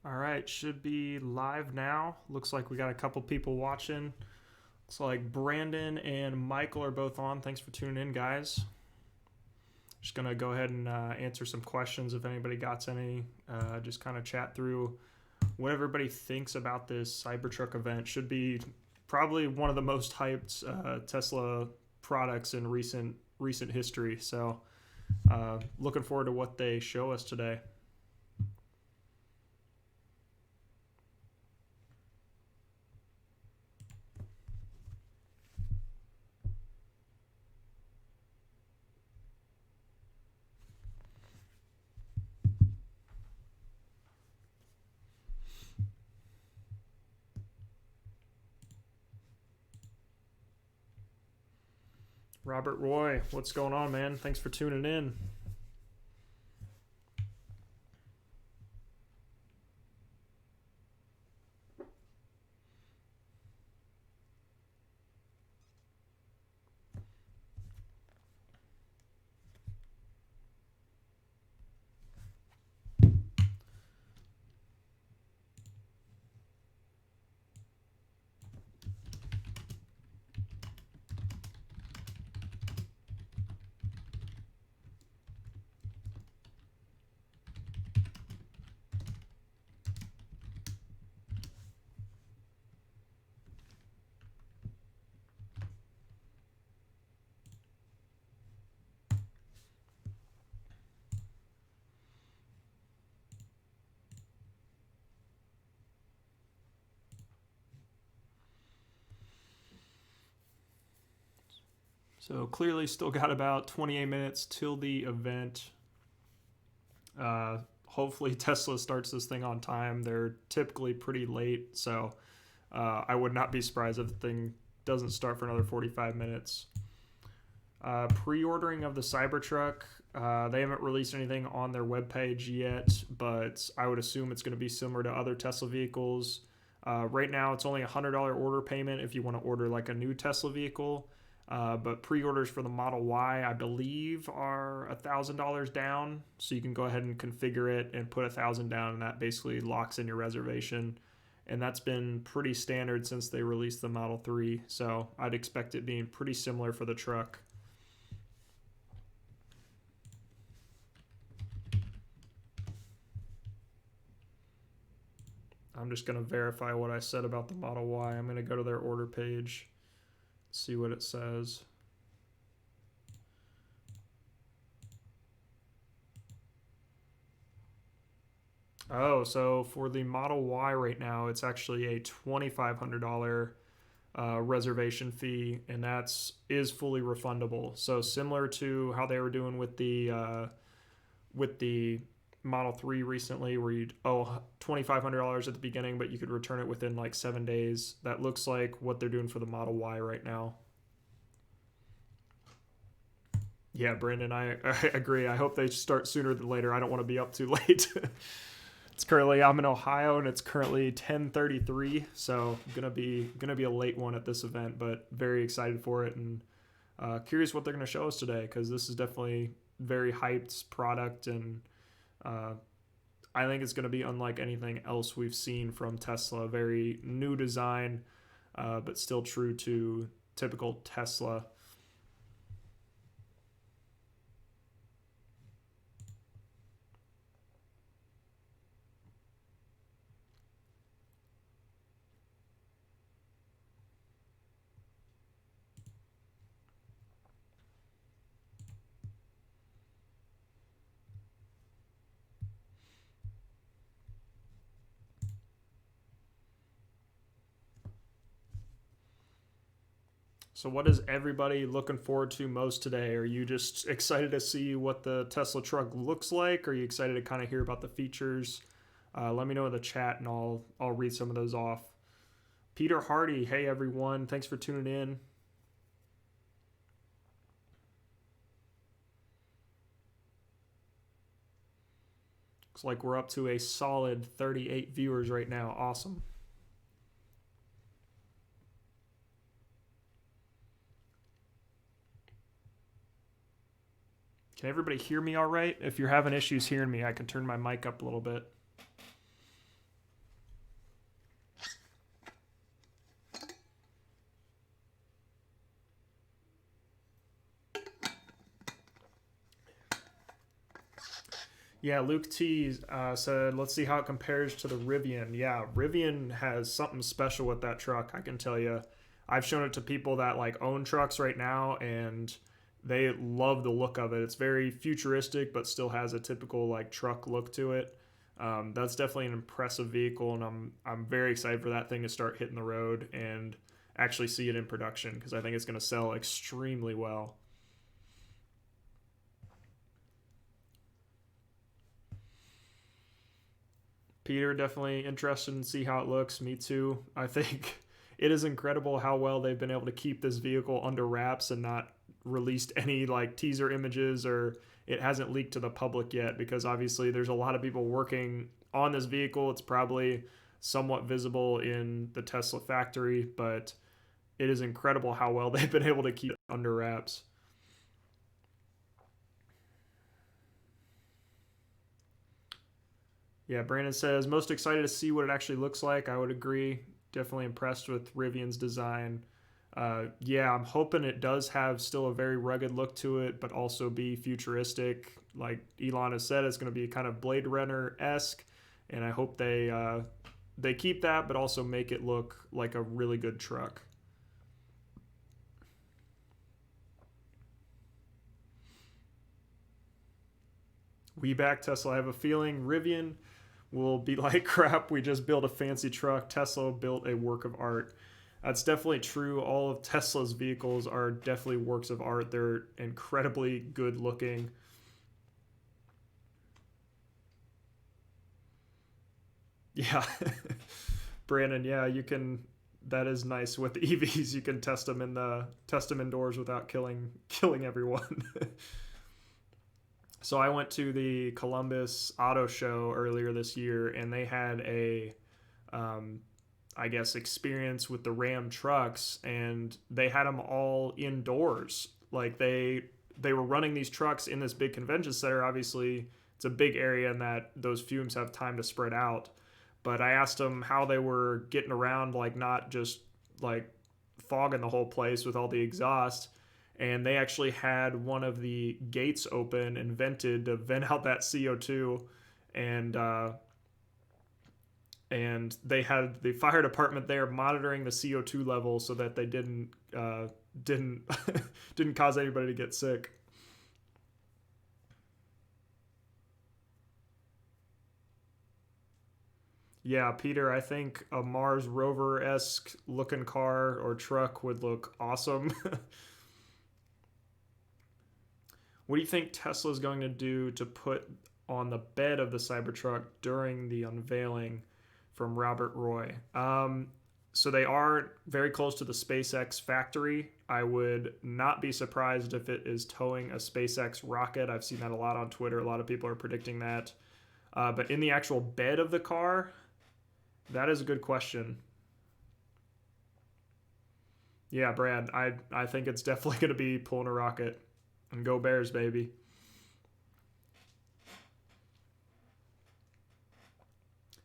All right, should be live now. Looks like we got a couple people watching. Looks like Brandon and Michael are both on. Thanks for tuning in, guys. Just going to go ahead and answer some questions if anybody got any. Just kind of chat through what everybody thinks about this CyberTruck event. Should be probably one of the most hyped Tesla products in recent history. So looking forward to what they show us today. Robert Roy, what's going on, man? Thanks for tuning in. So clearly still got about 28 minutes till the event. Hopefully Tesla starts this thing on time. They're typically pretty late, so I would not be surprised if the thing doesn't start for another 45 minutes. Pre-ordering of the Cybertruck, they haven't released anything on their webpage yet, but I would assume it's going to be similar to other Tesla vehicles. Right now, it's only a $100 order payment if you want to order like a new Tesla vehicle. But pre-orders for the Model Y, I believe, are $1,000 down. So you can go ahead and configure it and put $1,000 down, and that basically locks in your reservation. And that's been pretty standard since they released the Model 3. So I'd expect it being pretty similar for the truck. I'm just going to verify what I said about the Model Y. I'm going to go to their order page. See what it says. Oh, so for the Model Y right now, it's actually a $2,500 reservation fee, and is fully refundable. So similar to how they were doing with the Model 3 recently, where you'd owe $2,500 at the beginning, but you could return it within like 7 days. That looks like what they're doing for the Model Y right now. Yeah, Brandon, I agree. I hope they start sooner than later. I don't want to be up too late. I'm in Ohio, and it's currently 10:33, so gonna be a late one at this event, but very excited for it, and curious what they're gonna show us today, because this is definitely very hyped product, and I think it's gonna be unlike anything else we've seen from Tesla. Very new design, but still true to typical Tesla. So what is everybody looking forward to most today? Are you just excited to see what the Tesla truck looks like? Are you excited to kind of hear about the features? Let me know in the chat, and I'll read some of those off. Peter Hardy, hey everyone, thanks for tuning in. Looks like we're up to a solid 38 viewers right now. Awesome. Can everybody hear me all right? If you're having issues hearing me, I can turn my mic up a little bit. Yeah, Luke T said, let's see how it compares to the Rivian. Yeah, Rivian has something special with that truck, I can tell you. I've shown it to people that like own trucks right now, and they love the look of it. It's very futuristic, but still has a typical like truck look to it. That's definitely an impressive vehicle, and I'm very excited for that thing to start hitting the road and actually see it in production because I think it's going to sell extremely well. Peter, definitely interested in see how it looks. Me too. I think it is incredible how well they've been able to keep this vehicle under wraps and not released any like teaser images, or it hasn't leaked to the public yet, because obviously there's a lot of people working on this vehicle. It's probably somewhat visible in the Tesla factory, but it is incredible how well they've been able to keep it under wraps. Yeah, Brandon says, most excited to see what it actually looks like. I would agree. Definitely impressed with Rivian's design. Yeah, I'm hoping it does have still a very rugged look to it, but also be futuristic. Like Elon has said, it's going to be kind of Blade Runner-esque, and I hope they keep that, but also make it look like a really good truck. We back Tesla. I have a feeling Rivian will be like crap. We just built a fancy truck. Tesla built a work of art. That's definitely true. All of Tesla's vehicles are definitely works of art. They're incredibly good looking. Yeah. Brandon, yeah, you can, that is nice with the EVs. You can test them indoors without killing everyone. So I went to the Columbus Auto Show earlier this year, and they had a, I guess, experience with the Ram trucks, and they had them all indoors. Like they were running these trucks in this big convention center. Obviously, it's a big area, and that those fumes have time to spread out. But I asked them how they were getting around, like not just like fogging the whole place with all the exhaust, and they actually had one of the gates open and vented to vent out that CO2, and they had the fire department there monitoring the CO2 level so that they didn't didn't cause anybody to get sick. Yeah, Peter, I think a Mars rover esque looking car or truck would look awesome. What do you think Tesla's going to do to put on the bed of the Cybertruck during the unveiling, from Robert Roy? So they are very close to the SpaceX factory. I would not be surprised if it is towing a SpaceX rocket. I've seen that a lot on Twitter. A lot of people are predicting that. But in the actual bed of the car, that is a good question. Yeah, Brad, I think it's definitely going to be pulling a rocket. And go Bears, baby.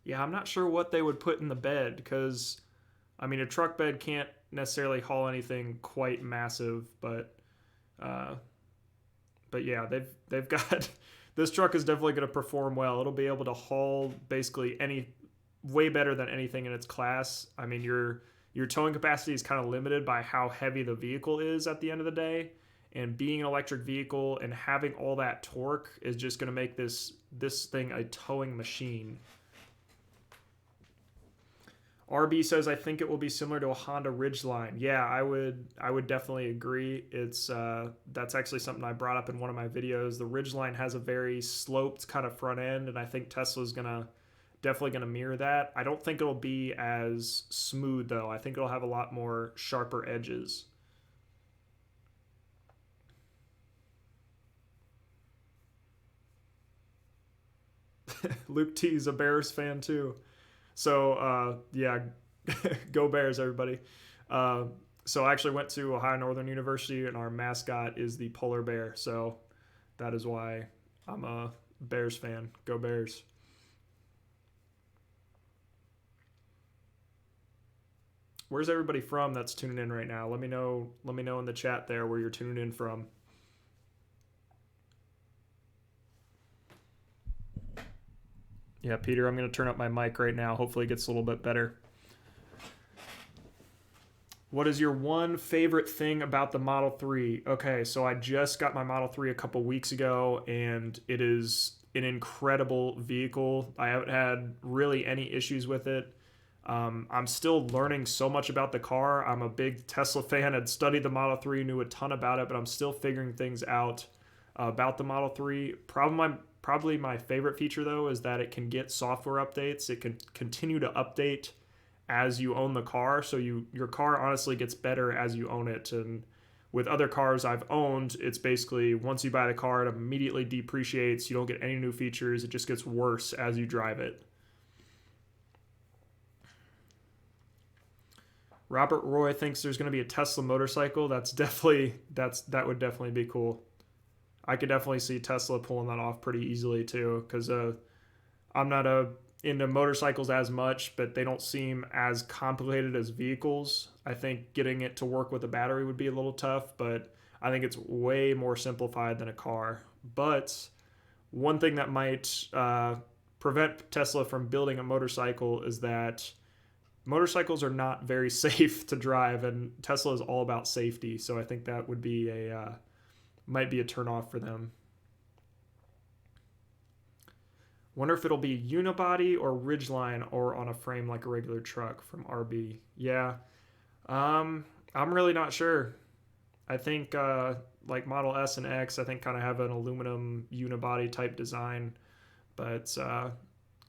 Yeah, I'm not sure what they would put in the bed because, I mean, a truck bed can't necessarily haul anything quite massive, uh, but yeah, they've got this truck is definitely going to perform well. It'll be able to haul basically any way better than anything in its class. I mean, your towing capacity is kind of limited by how heavy the vehicle is at the end of the day, and being an electric vehicle and having all that torque is just going to make this thing a towing machine. RB says, I think it will be similar to a Honda Ridgeline. Yeah, I would definitely agree. It's that's actually something I brought up in one of my videos. The Ridgeline has a very sloped kind of front end, and I think Tesla's definitely gonna mirror that. I don't think it'll be as smooth though. I think it'll have a lot more sharper edges. Luke T is a Bears fan too. So yeah, go Bears, everybody. Uh, so I actually went to Ohio Northern University, and our mascot is the polar bear. So that is why I'm a Bears fan. Go Bears. Where's everybody from that's tuning in right now? Let me know. Let me know in the chat there where you're tuning in from. Yeah, Peter, I'm going to turn up my mic right now. Hopefully it gets a little bit better. What is your one favorite thing about the Model 3? Okay, so I just got my Model 3 a couple weeks ago, and it is an incredible vehicle. I haven't had really any issues with it. I'm still learning so much about the car. I'm a big Tesla fan. I'd studied the Model 3, knew a ton about it, but I'm still figuring things out about the Model 3. Probably my favorite feature, though, is that it can get software updates. It can continue to update as you own the car, so your car honestly gets better as you own it. And with other cars I've owned, it's basically once you buy the car, it immediately depreciates. You don't get any new features. It just gets worse as you drive it. Robert Roy thinks there's going to be a Tesla motorcycle. That would definitely be cool. I could definitely see Tesla pulling that off pretty easily too, because I'm not into motorcycles as much, but they don't seem as complicated as vehicles. I think getting it to work with a battery would be a little tough, but I think it's way more simplified than a car. But one thing that might prevent Tesla from building a motorcycle is that motorcycles are not very safe to drive, and Tesla is all about safety. So I think that would be might be a turnoff for them. Wonder if it'll be unibody or ridgeline or on a frame like a regular truck from RB. Yeah, I'm really not sure. I think like Model S and X, I think kind of have an aluminum unibody type design, but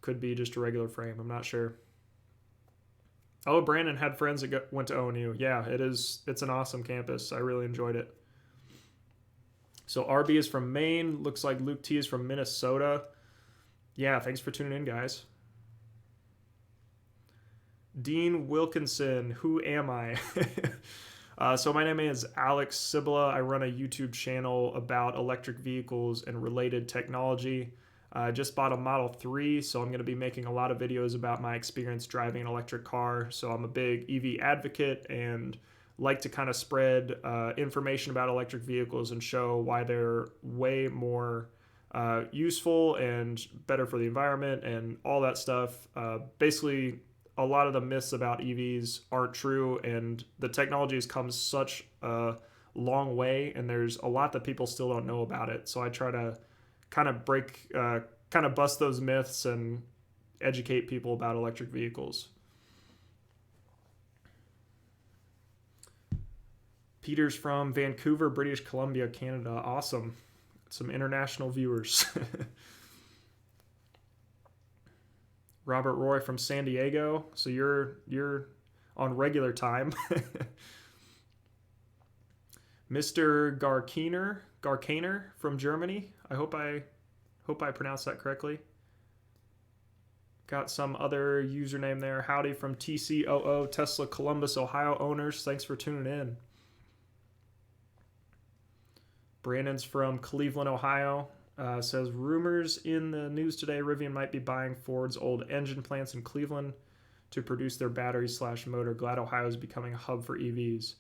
could be just a regular frame. I'm not sure. Oh, Brandon had friends that went to ONU. Yeah, it's an awesome campus. I really enjoyed it. So RB is from Maine. Looks like Luke T is from Minnesota. Yeah, thanks for tuning in, guys. Dean Wilkinson, who am I? So my name is Alex Sibila. I run a YouTube channel about electric vehicles and related technology. I just bought a Model 3, so I'm going to be making a lot of videos about my experience driving an electric car. So I'm a big EV advocate and like to kind of spread information about electric vehicles and show why they're way more useful and better for the environment and all that stuff. Basically, a lot of the myths about EVs aren't true, and the technology has come such a long way, and there's a lot that people still don't know about it. So I try to kind of bust those myths and educate people about electric vehicles. Peter's from Vancouver, British Columbia, Canada. Awesome. Some international viewers. Robert Roy from San Diego. So you're on regular time. Mr. Garkaner from Germany. I hope I pronounced that correctly. Got some other username there. Howdy from TCOO, Tesla Columbus, Ohio owners. Thanks for tuning in. Brandon's from Cleveland, Ohio. Says, rumors in the news today, Rivian might be buying Ford's old engine plants in Cleveland to produce their battery/motor. Glad Ohio is becoming a hub for EVs.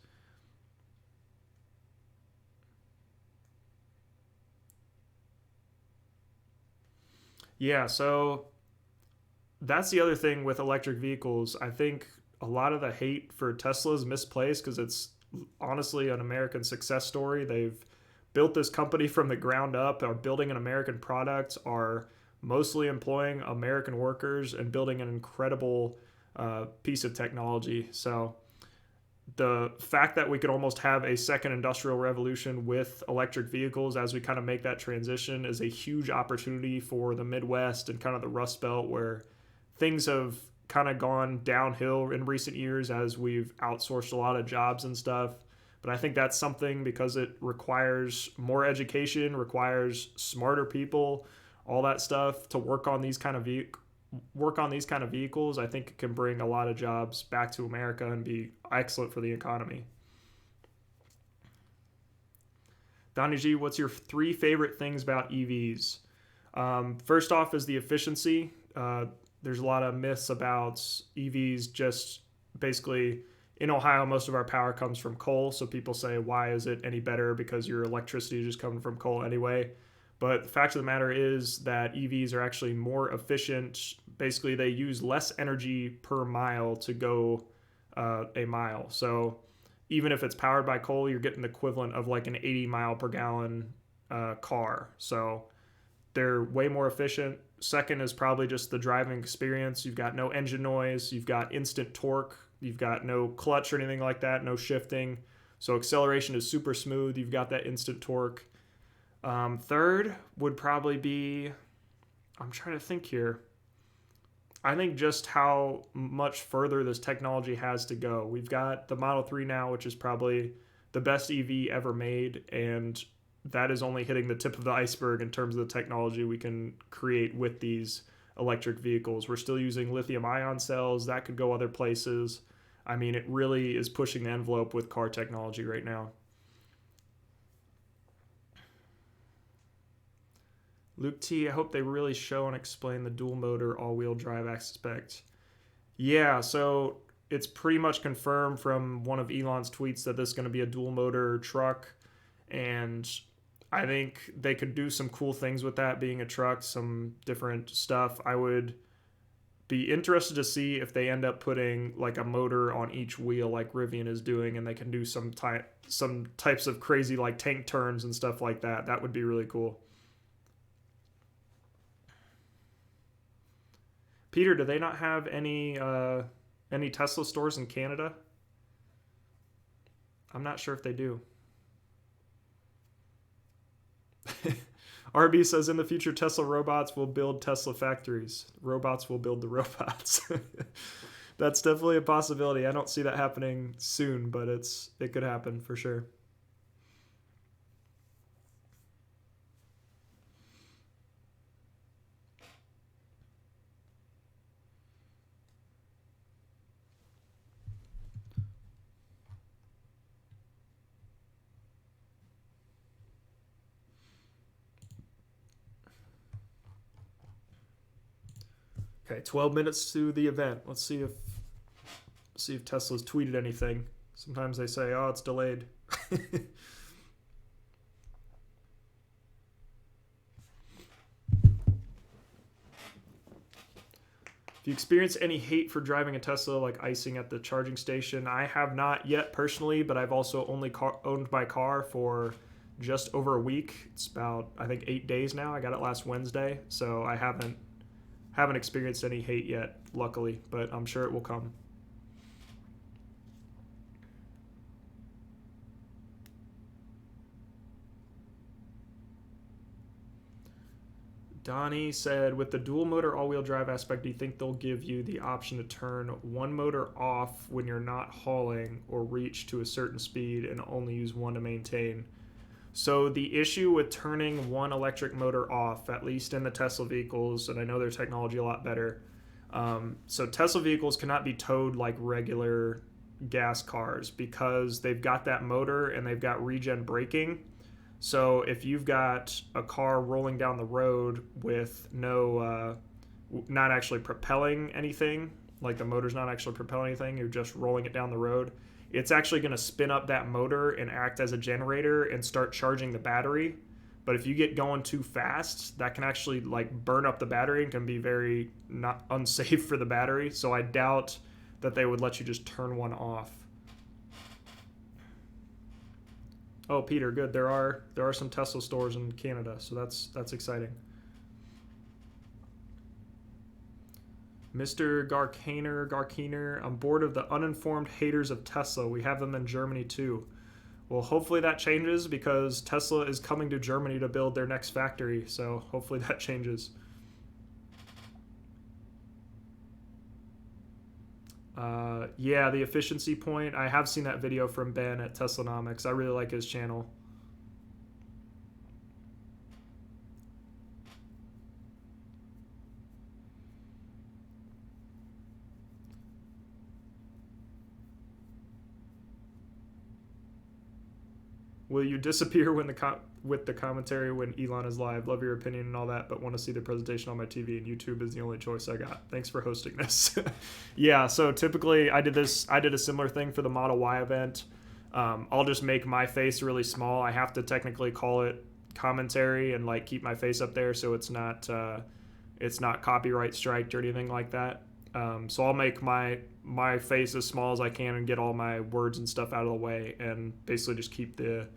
Yeah, so that's the other thing with electric vehicles. I think a lot of the hate for Tesla is misplaced because it's honestly an American success story. They've built this company from the ground up, are building an American product, are mostly employing American workers, and building an incredible piece of technology. So the fact that we could almost have a second industrial revolution with electric vehicles as we kind of make that transition is a huge opportunity for the Midwest and kind of the Rust Belt, where things have kind of gone downhill in recent years as we've outsourced a lot of jobs and stuff. But I think that's something, because it requires more education, requires smarter people, all that stuff to work on these kind of vehicles. I think it can bring a lot of jobs back to America and be excellent for the economy. Donnie G, what's your 3 favorite things about EVs? First off is the efficiency. There's a lot of myths about EVs. Just basically, in Ohio, most of our power comes from coal. So people say, why is it any better? Because your electricity is just coming from coal anyway. But the fact of the matter is that EVs are actually more efficient. Basically, they use less energy per mile to go a mile. So even if it's powered by coal, you're getting the equivalent of like an 80 mile per gallon car. So they're way more efficient. Second is probably just the driving experience. You've got no engine noise. You've got instant torque. You've got no clutch or anything like that, no shifting. So acceleration is super smooth. You've got that instant torque. Third would probably be, I'm trying to think here. I think just how much further this technology has to go. We've got the Model 3 now, which is probably the best EV ever made, and that is only hitting the tip of the iceberg in terms of the technology we can create with these electric vehicles. We're still using lithium-ion cells. That could go other places. I mean, it really is pushing the envelope with car technology right now. Luke T, I hope they really show and explain the dual motor all-wheel drive aspect. Yeah, so it's pretty much confirmed from one of Elon's tweets that this is going to be a dual motor truck, and I think they could do some cool things with that being a truck, some different stuff. I would be interested to see if they end up putting like a motor on each wheel like Rivian is doing, and they can do some types of crazy like tank turns and stuff like that. That would be really cool. Peter, do they not have any Tesla stores in Canada? I'm not sure if they do. RB says in the future Tesla robots will build Tesla factories. Robots will build the robots. That's definitely a possibility. I don't see that happening soon, but it could happen for sure. Okay, 12 minutes to the event. Let's see if Tesla's tweeted anything. Sometimes they say, "Oh, it's delayed." If you experience any hate for driving a Tesla, like icing at the charging station, I have not yet personally, but I've also only owned my car for just over a week. It's about, I think, 8 days now. I got it last Wednesday, so I haven't experienced any hate yet, luckily, but I'm sure it will come. Donnie said, with the dual motor all-wheel drive aspect, do you think they'll give you the option to turn one motor off when you're not hauling or reach to a certain speed and only use one to maintain? So the issue with turning one electric motor off, at least in the Tesla vehicles, and I know their technology a lot better, so Tesla vehicles cannot be towed like regular gas cars because they've got that motor and they've got regen braking. So if you've got a car rolling down the road with not actually propelling anything, like the motor's not actually propelling anything, you're just rolling it down the road, it's actually going to spin up that motor and act as a generator and start charging the battery. But if you get going too fast, that can actually like burn up the battery and can be very not unsafe for the battery. So I doubt that they would let you just turn one off. Oh, Peter, good. There are some Tesla stores in Canada, so that's exciting. Mr. Garkiner, I'm bored of the uninformed haters of Tesla. We have them in Germany too. Well, hopefully that changes because Tesla is coming to Germany to build their next factory, so hopefully that changes. Yeah, the efficiency point. I have seen that video from Ben at Teslanomics. I really like his channel. Will you disappear when with the commentary when Elon is live? Love your opinion and all that, but want to see the presentation on my TV, and YouTube is the only choice I got. Thanks for hosting this. Yeah, so typically I did a similar thing for the Model Y event. I'll just make my face really small. I have to technically call it commentary and like keep my face up there so it's not copyright striked or anything like that. So I'll make my face as small as I can and get all my words and stuff out of the way, and basically just keep the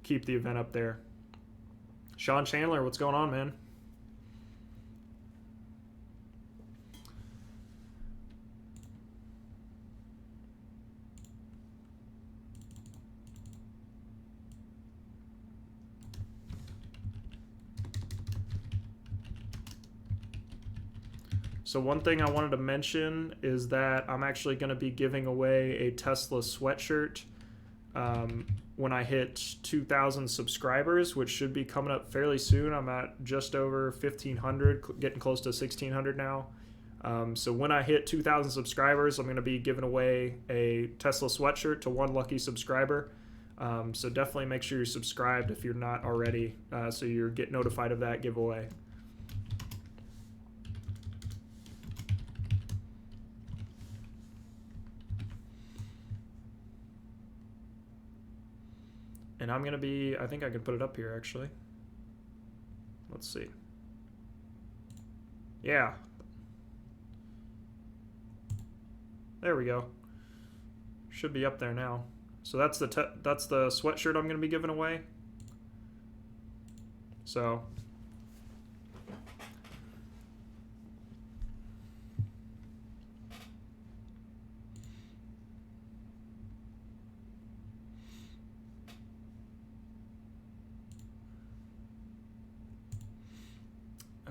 event up there. Sean Chandler, what's going on, man? So one thing I wanted to mention is that I'm actually going to be giving away a Tesla sweatshirt when I hit 2,000 subscribers, which should be coming up fairly soon. I'm at just over 1,500, getting close to 1,600 now. So when I hit 2,000 subscribers, I'm going to be giving away a Tesla sweatshirt to one lucky subscriber. So definitely make sure you're subscribed if you're not already, so you get notified of that giveaway. And I'm going to be, I think I can put it up here actually. Let's see. Yeah. There we go. Should be up there now. So that's the sweatshirt I'm going to be giving away. So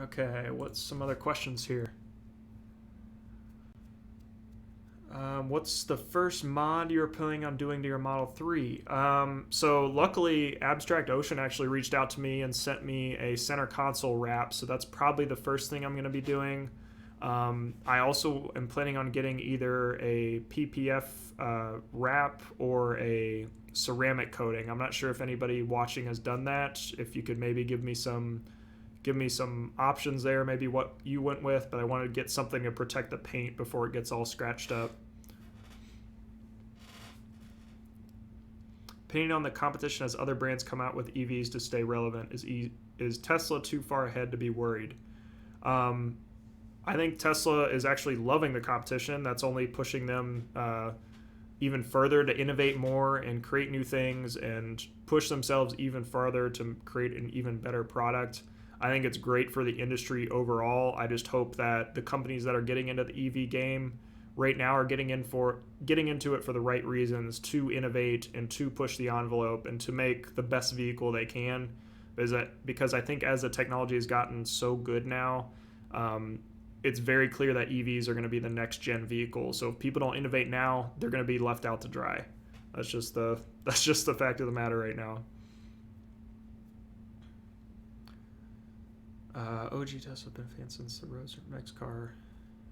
okay, what's some other questions here? What's the first mod you're planning on doing to your Model 3? So luckily, Abstract Ocean actually reached out to me and sent me a center console wrap, so that's probably the first thing I'm going to be doing. I also am planning on getting either a PPF wrap or a ceramic coating. I'm not sure if anybody watching has done that. If you could maybe give me some options there, maybe what you went with, but I wanted to get something to protect the paint before it gets all scratched up. Painting on the competition as other brands come out with EVs to stay relevant. Is Tesla too far ahead to be worried? I think Tesla is actually loving the competition. That's only pushing them even further to innovate more and create new things and push themselves even farther to create an even better product. I think it's great for the industry overall. I just hope that the companies that are getting into the EV game right now are getting into it for the right reasons, to innovate and to push the envelope and to make the best vehicle they can. Because I think as the technology has gotten so good now, it's very clear that EVs are going to be the next gen vehicle. So if people don't innovate now, they're going to be left out to dry. That's just the fact of the matter right now. OG Tesla been fan since the Roadster.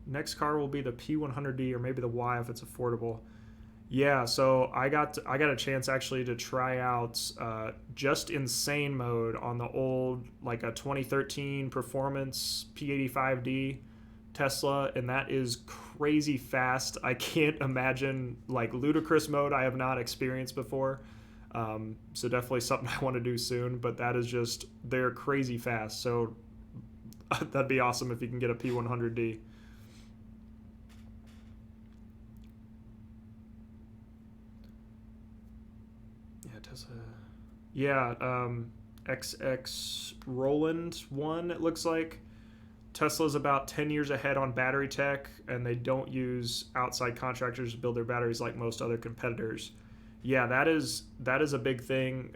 Next car will be the P100D or maybe the Y if it's affordable. Yeah, so I got a chance actually to try out just insane mode on the old, like a 2013 performance P85D Tesla, and that is crazy fast. I can't imagine like ludicrous mode I have not experienced before. So definitely something I want to do soon, but that is just, they're crazy fast. So that'd be awesome if you can get a P100D. Yeah, Tesla. Yeah, XX Roland 1, it looks like. Tesla's about 10 years ahead on battery tech, and they don't use outside contractors to build their batteries like most other competitors. Yeah, that is a big thing.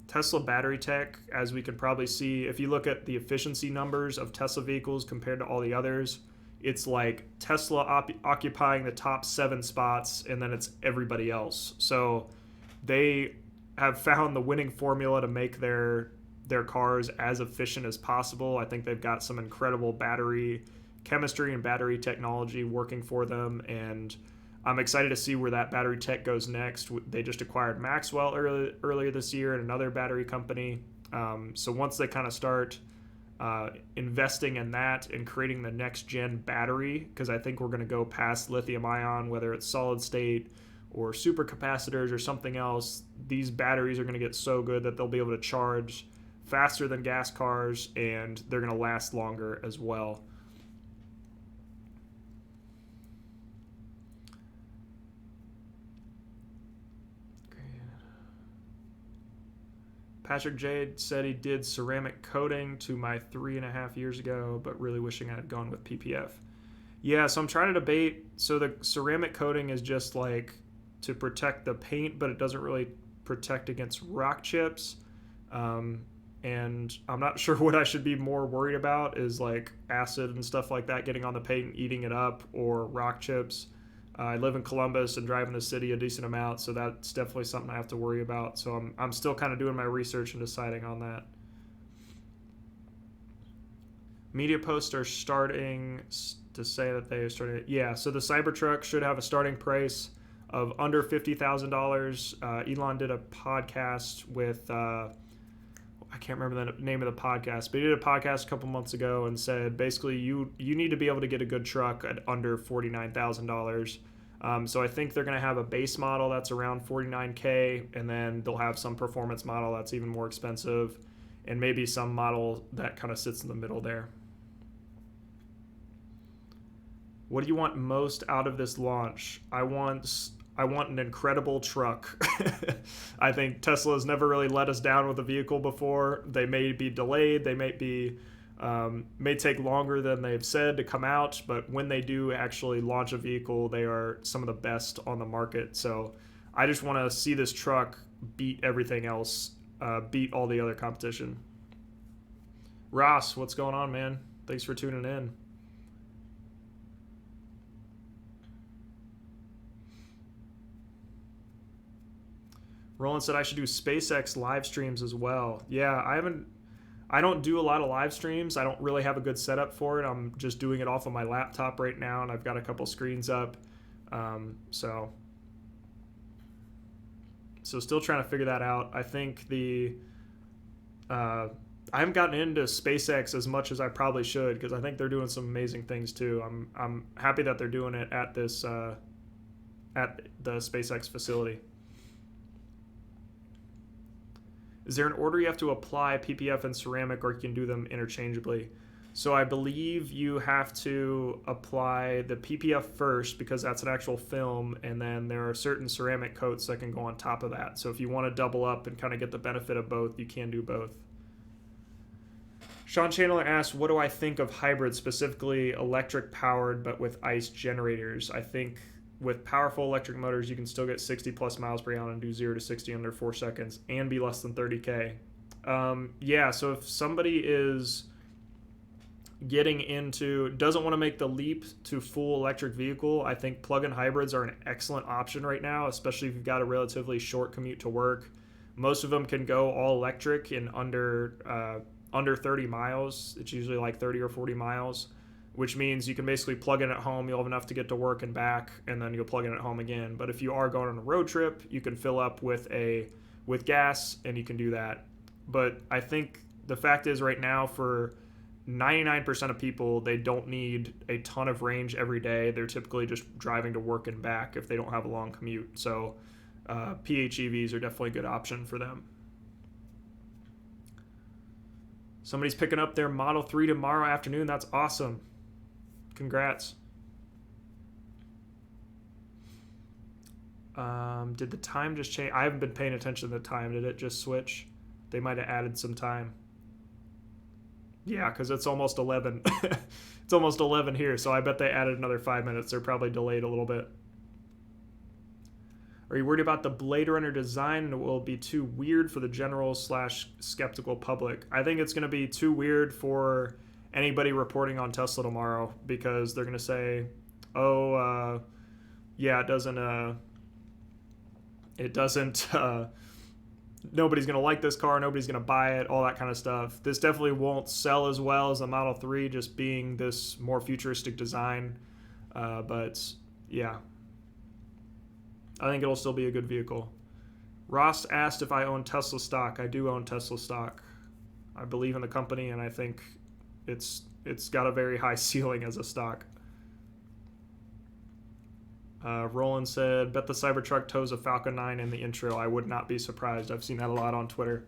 Tesla battery tech, as we can probably see, if you look at the efficiency numbers of Tesla vehicles compared to all the others, it's like Tesla occupying the top 7 spots, and then it's everybody else. So they have found the winning formula to make their cars as efficient as possible. I think they've got some incredible battery chemistry and battery technology working for them, and I'm excited to see where that battery tech goes next. They just acquired Maxwell earlier this year, and another battery company. So once they kind of start investing in that and creating the next gen battery, because I think we're going to go past lithium ion, whether it's solid state or supercapacitors or something else, these batteries are going to get so good that they'll be able to charge faster than gas cars, and they're going to last longer as well. Patrick Jade said he did ceramic coating to my 3.5 years ago, but really wishing I had gone with PPF. Yeah, so I'm trying to debate. So the ceramic coating is just like to protect the paint, but it doesn't really protect against rock chips. And I'm not sure what I should be more worried about is like acid and stuff like that getting on the paint and eating it up, or rock chips. I live in Columbus and drive in the city a decent amount, so that's definitely something I have to worry about. So I'm still kind of doing my research and deciding on that. Media posts are starting to say that they are starting. Yeah, so the Cybertruck should have a starting price of under $50,000. Elon did a podcast with I can't remember the name of the podcast, but he did a podcast a couple months ago and said basically you need to be able to get a good truck at under $49,000. So I think they're going to have a base model that's around $49K, and then they'll have some performance model that's even more expensive, and maybe some model that kind of sits in the middle there. What do you want most out of this launch? I want an incredible truck. I think Tesla has never really let us down with a vehicle before. They may be delayed. They may take longer than they've said to come out, but when they do actually launch a vehicle, they are some of the best on the market. So I just want to see this truck beat everything else, beat all the other competition. Ross, what's going on, man? Thanks for tuning in. Roland said I should do SpaceX live streams as well. Yeah, I don't do a lot of live streams. I don't really have a good setup for it. I'm just doing it off of my laptop right now, and I've got a couple screens up. So still trying to figure that out. I think I haven't gotten into SpaceX as much as I probably should, because I think they're doing some amazing things too. I'm happy that they're doing it at this at the SpaceX facility. Is there an order you have to apply PPF and ceramic, or you can do them interchangeably? So I believe you have to apply the PPF first, because that's an actual film, and then there are certain ceramic coats that can go on top of that. So if you want to double up and kind of get the benefit of both, you can do both. Sean Chandler asks, what do I think of hybrids, specifically electric powered but with ICE generators? I think with powerful electric motors, you can still get 60 plus miles per gallon and do 0 to 60 under 4 seconds and be less than 30K. Yeah, so if somebody is doesn't want to make the leap to full electric vehicle, I think plug-in hybrids are an excellent option right now, especially if you've got a relatively short commute to work. Most of them can go all electric in under 30 miles. It's usually like 30 or 40 miles. Which means you can basically plug in at home, you'll have enough to get to work and back, and then you'll plug in at home again. But if you are going on a road trip, you can fill up with gas, and you can do that. But I think the fact is right now, for 99% of people, they don't need a ton of range every day. They're typically just driving to work and back if they don't have a long commute. So PHEVs are definitely a good option for them. Somebody's picking up their Model 3 tomorrow afternoon. That's awesome. Congrats. Did the time just change? I haven't been paying attention to the time. Did it just switch? They might have added some time. Yeah, because it's almost 11. It's almost 11 here, so I bet they added another 5 minutes. They're probably delayed a little bit. Are you worried about the Blade Runner design and it will be too weird for the general/skeptical public? I think it's going to be too weird for anybody reporting on Tesla tomorrow, because they're going to say, yeah, it doesn't, nobody's going to like this car, nobody's going to buy it, all that kind of stuff. This definitely won't sell as well as the Model 3, just being this more futuristic design. But yeah, I think it'll still be a good vehicle. Ross asked if I own Tesla stock. I do own Tesla stock. I believe in the company, and I think it's got a very high ceiling as a stock. Roland said, bet the Cybertruck tows a Falcon 9 in the intro. I would not be surprised. I've seen that a lot on Twitter.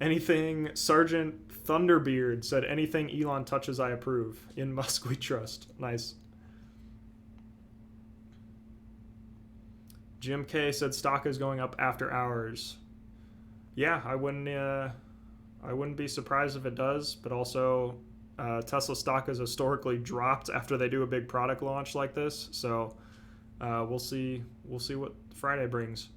Anything Sergeant Thunderbeard said, anything Elon touches, I approve. In Musk we trust. Nice. Jim K said stock is going up after hours. Yeah, I wouldn't be surprised if it does, but also Tesla stock has historically dropped after they do a big product launch like this. So we'll see what Friday brings.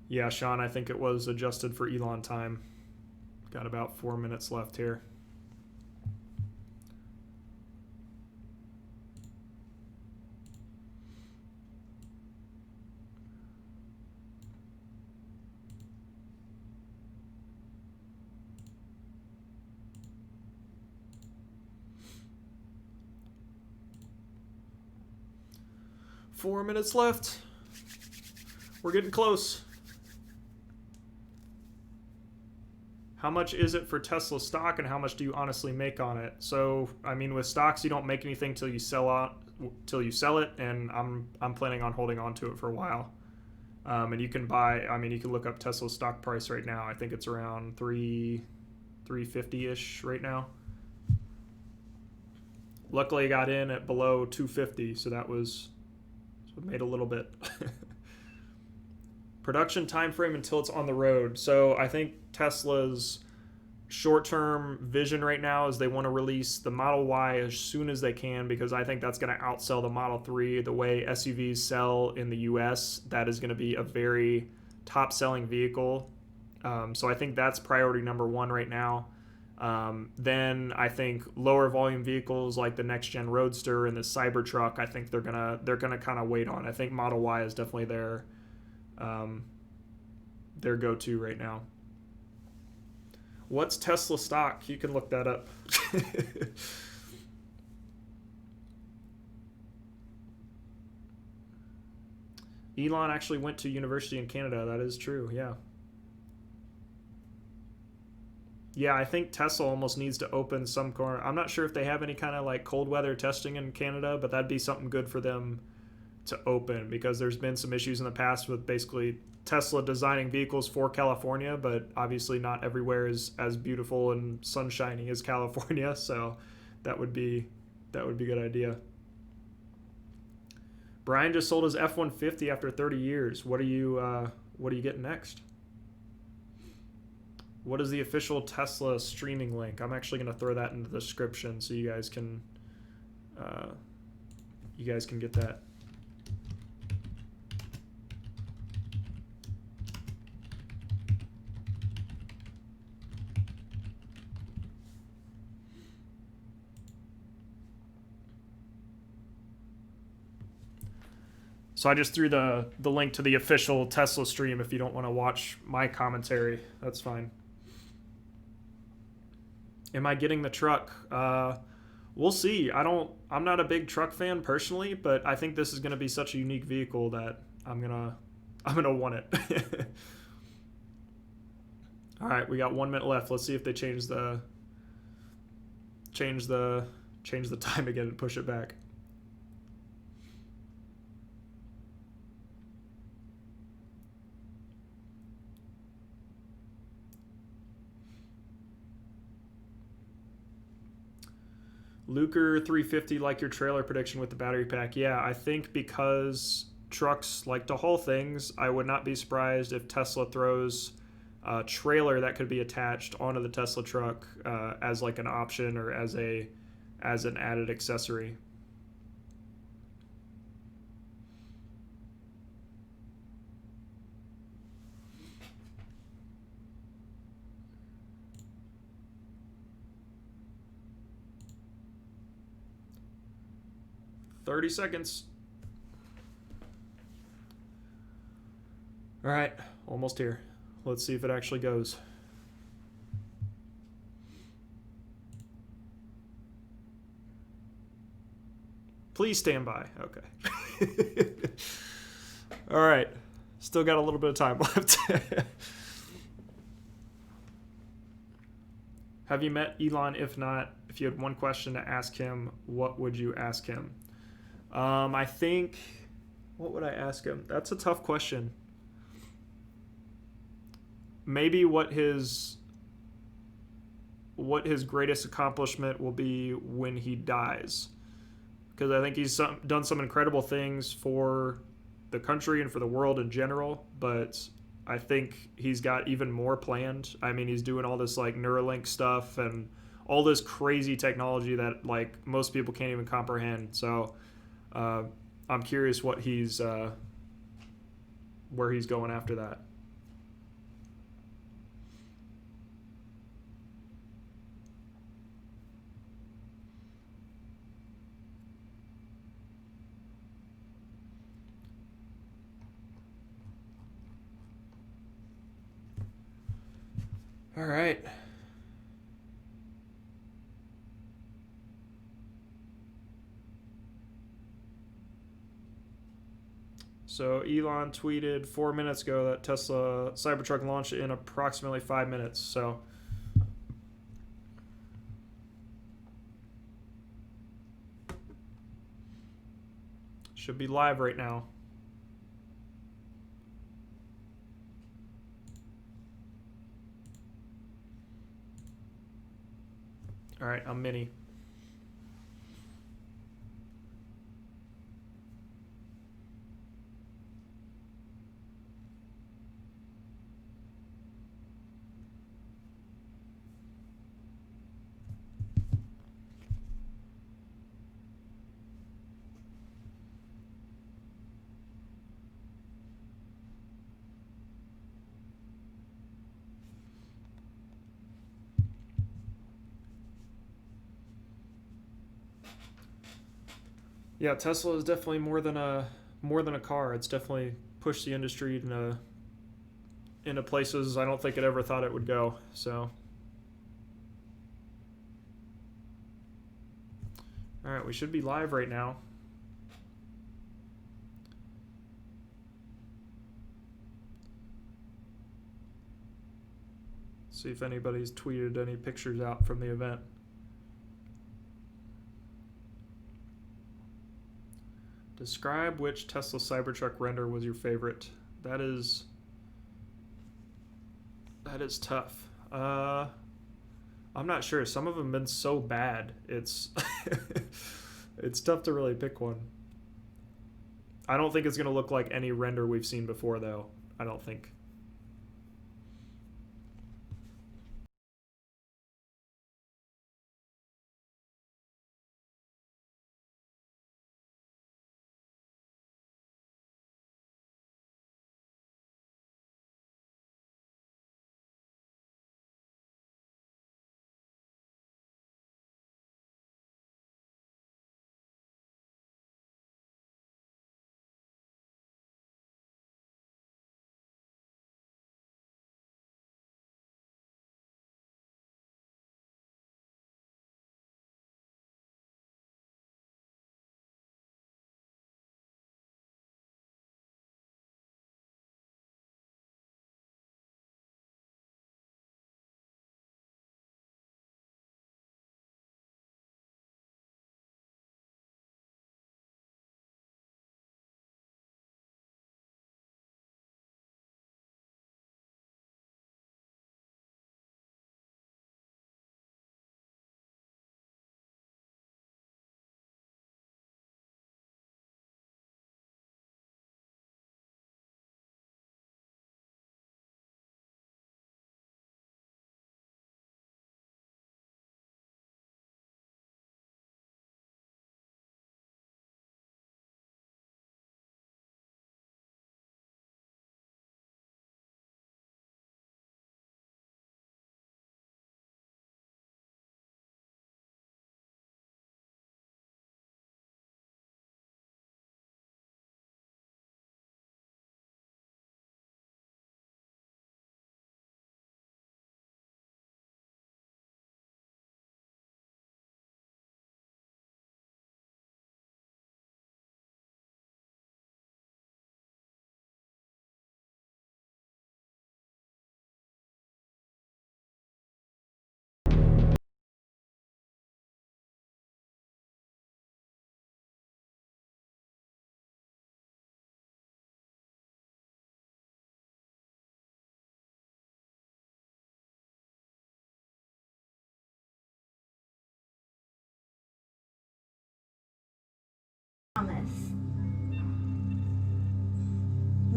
Yeah, Sean, I think it was adjusted for Elon time. Got about 4 minutes left here. Four minutes left. We're getting close. How much is it for Tesla stock, and how much do you honestly make on it? So, I mean, with stocks, you don't make anything till you sell it, and I'm planning on holding on to it for a while. And you can buy. I mean, you can look up Tesla's stock price right now. I think it's around 350-ish right now. Luckily, I got in at below 250, so that was made a little bit. Production time frame until it's on the road. So I think Tesla's short-term vision right now is they want to release the Model Y as soon as they can, because I think that's going to outsell the Model 3. The way SUVs sell in the US, that is going to be a very top-selling vehicle. So I think that's priority number one right now. Then I think lower volume vehicles like the next gen Roadster and the Cybertruck, I think they're gonna kind of wait on. I think Model Y is definitely their go-to right now. What's Tesla stock? You can look that up. Elon actually went to university in Canada. That is true. Yeah. Yeah, I think Tesla almost needs to open some corner. I'm not sure if they have any kind of like cold weather testing in Canada, but that'd be something good for them to open, because there's been some issues in the past with basically Tesla designing vehicles for California, but obviously not everywhere is as beautiful and sunshiny as California. So that would be a good idea. Brian just sold his F-150 after 30 years. What are you getting next? What is the official Tesla streaming link? I'm actually going to throw that in the description so you guys can get that. So I just threw the link to the official Tesla stream if you don't want to watch my commentary. That's fine. Am I getting the truck? We'll see. I'm not a big truck fan personally, but I think this is going to be such a unique vehicle that I'm gonna want it. All right, we got 1 minute left. Let's see if they change the time again and push it back. Luker 350, like your trailer prediction with the battery pack. Yeah, I think because trucks like to haul things, I would not be surprised if Tesla throws a trailer that could be attached onto the Tesla truck as like an option or as an added accessory. $30 seconds. All right, almost here. Let's see if it actually goes. Please stand by. Okay. All right. Still got a little bit of time left. Have you met Elon? If If you had one question to ask him, what would you ask him? I think, what would I ask him? That's a tough question. Maybe what his greatest accomplishment will be when he dies, because I think he's done some incredible things for the country and for the world in general, but I think he's got even more planned. I mean, he's doing all this like Neuralink stuff and all this crazy technology that like most people can't even comprehend. So I'm curious what he's where he's going after that. All right. So Elon tweeted 4 minutes ago that Tesla Cybertruck launched in approximately 5 minutes. So should be live right now. All right, I'm Mini. Yeah, Tesla is definitely more than a car. It's definitely pushed the industry into places I don't think it ever thought it would go. So, all right, we should be live right now. See if anybody's tweeted any pictures out from the event. Describe which Tesla Cybertruck render was your favorite. That is tough. I'm not sure. Some of them have been so bad. It's it's tough to really pick one. I don't think it's going to look like any render we've seen before, though. I don't think.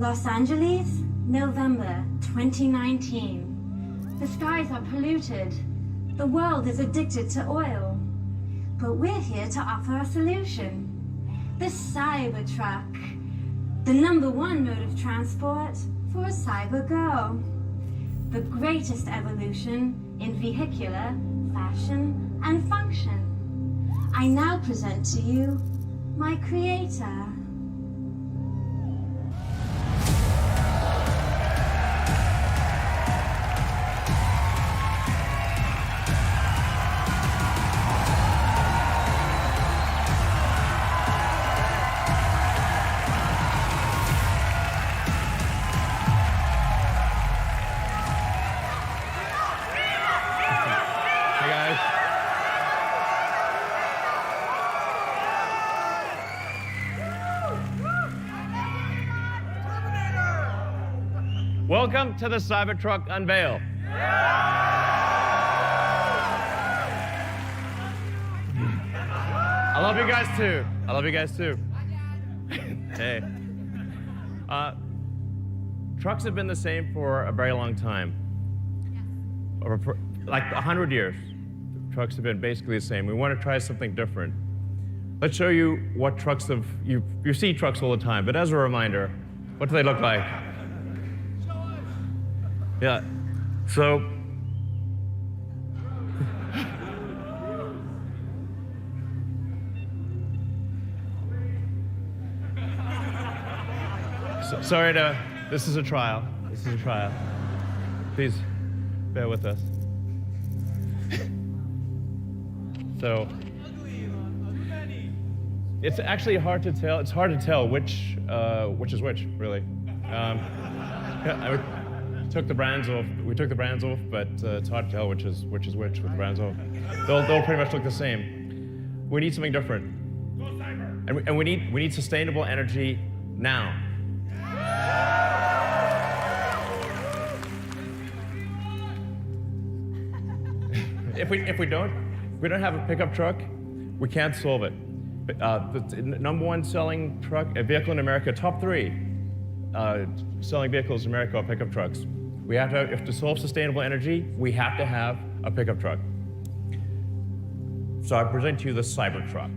Los Angeles, November 2019. The skies are polluted. The world is addicted to oil. But we're here to offer a solution. The CyberTruck, the #1 mode of transport for a cyber girl. The greatest evolution in vehicular, fashion, and function. I now present to you my creator. Welcome to the CyberTruck Unveil. I love you guys too. I love you guys too. Hey. Trucks have been the same for a very long time. Like 100 years. Trucks have been basically the same. We want to try something different. Let's show you what trucks have, you see trucks all the time, but as a reminder, what do they look like? Yeah, so sorry to, this is a trial. This is a trial. Please bear with us. So, it's actually hard to tell. It's hard to tell which is which, really. Took the brands off. We took the brands off, but it's hard to tell which is which with the brands off. They'll pretty much look the same. We need something different, and we need sustainable energy now. If we don't have a pickup truck, we can't solve it. The #1 selling truck vehicle in America, top 3 selling vehicles in America are pickup trucks. We have to, if to solve sustainable energy, we have to have a pickup truck. So I present to you the CyberTruck.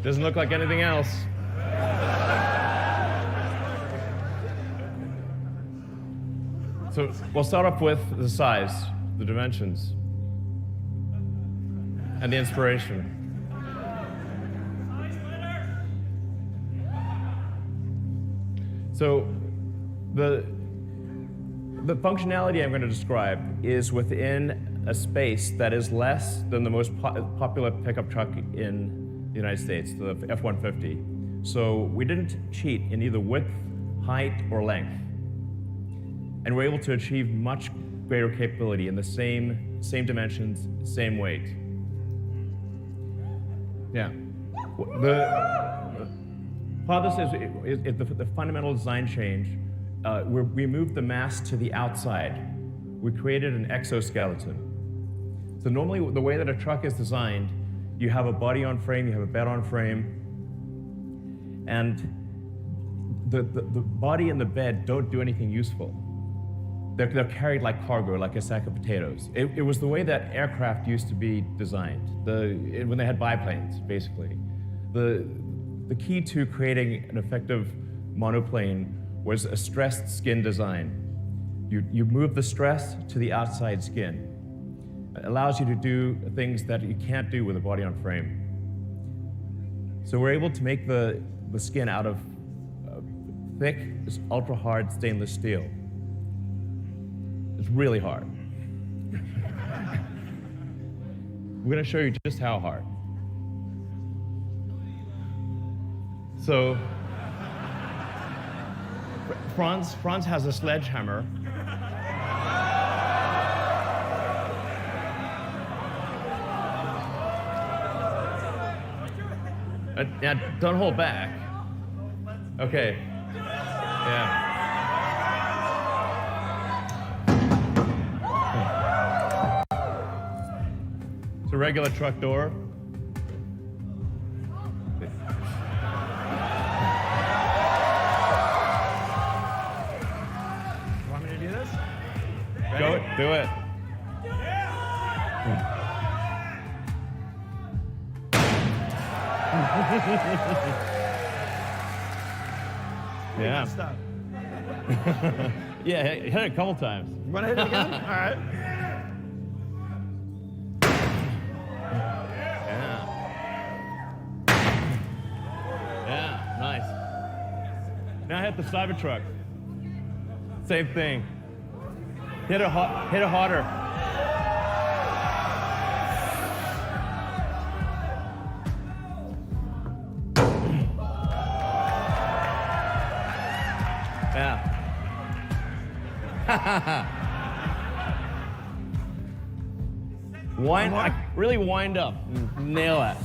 Doesn't look like anything else. So we'll start off with the size, the dimensions, and the inspiration. So the functionality I'm going to describe is within a space that is less than the most popular pickup truck in the United States, the F-150. So we didn't cheat in either width, height, or length. And we're able to achieve much greater capability in the same dimensions, same weight. Yeah. Part of this is the fundamental design change. Where we moved the mass to the outside. We created an exoskeleton. So normally, the way that a truck is designed, you have a body on frame, you have a bed on frame, and the body and the bed don't do anything useful. They're carried like cargo, like a sack of potatoes. It was the way that aircraft used to be designed, when they had biplanes, basically. The key to creating an effective monoplane was a stressed skin design. You move the stress to the outside skin. It allows you to do things that you can't do with a body on frame. So we're able to make the skin out of thick, ultra hard stainless steel. It's really hard. We're gonna show you just how hard. So, Franz has a sledgehammer. Now, don't hold back. Okay. Yeah. It's a regular truck door. Want me to do this? Go it. Do it. Yeah. Stop. Yeah, hit it a couple times. You want to hit it again? All right. Yeah. Yeah, nice. Now hit the CyberTruck. Same thing. Hit it harder. Yeah. Really wind up. Nail it.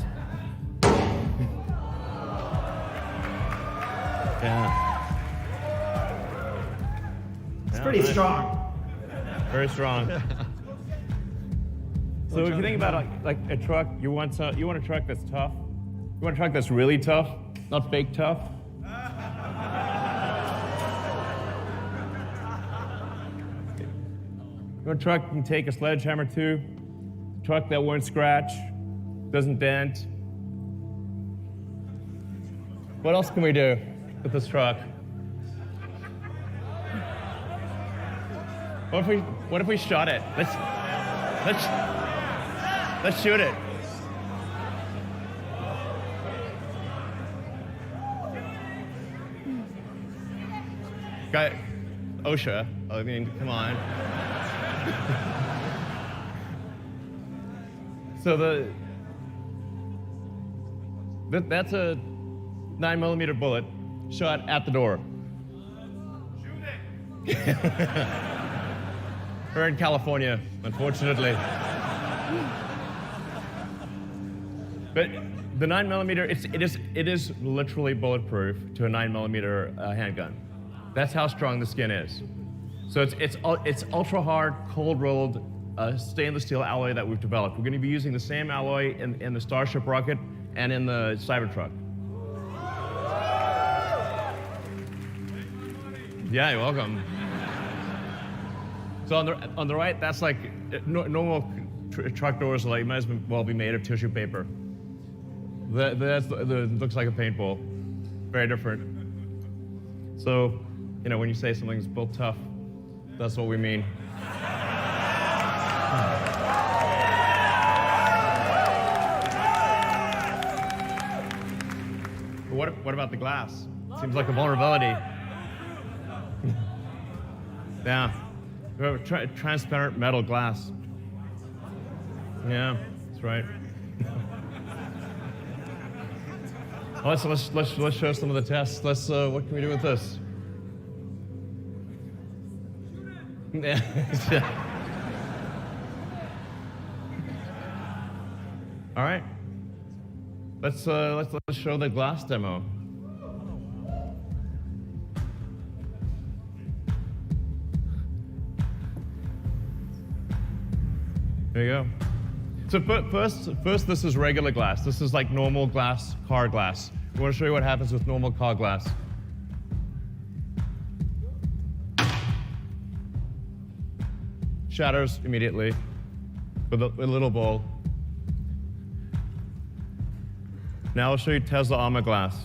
Yeah. It's pretty strong. Very strong. So if you think about like a truck, you want a truck that's tough. You want a truck that's really tough, not fake tough. You want a truck you can take a sledgehammer to, a truck that won't scratch, doesn't bend. What else can we do with this truck? What if we shot it? Let's shoot it. Got OSHA. I mean, come on. So that's a 9mm bullet shot at the door. Shoot it. We're in California, unfortunately. But the 9mm, it is literally bulletproof to a 9mm handgun. That's how strong the skin is. So it's ultra hard, cold rolled stainless steel alloy that we've developed. We're going to be using the same alloy in the Starship rocket and in the Cybertruck. Yeah, you're welcome. So on the right, that's like normal truck doors. Like might as well be made of tissue paper. That looks like a paintball. Very different. So, when you say something's built tough, that's what we mean. What about the glass? Seems like a vulnerability. Yeah. Transparent metal glass. Yeah, that's right. Let's show some of the tests. What can we do with this? Yeah. All right. Let's show the glass demo. There you go. So first, this is regular glass. This is like normal glass, car glass. We want to show you what happens with normal car glass. Shatters immediately with a little ball. Now I'll show you Tesla armor glass.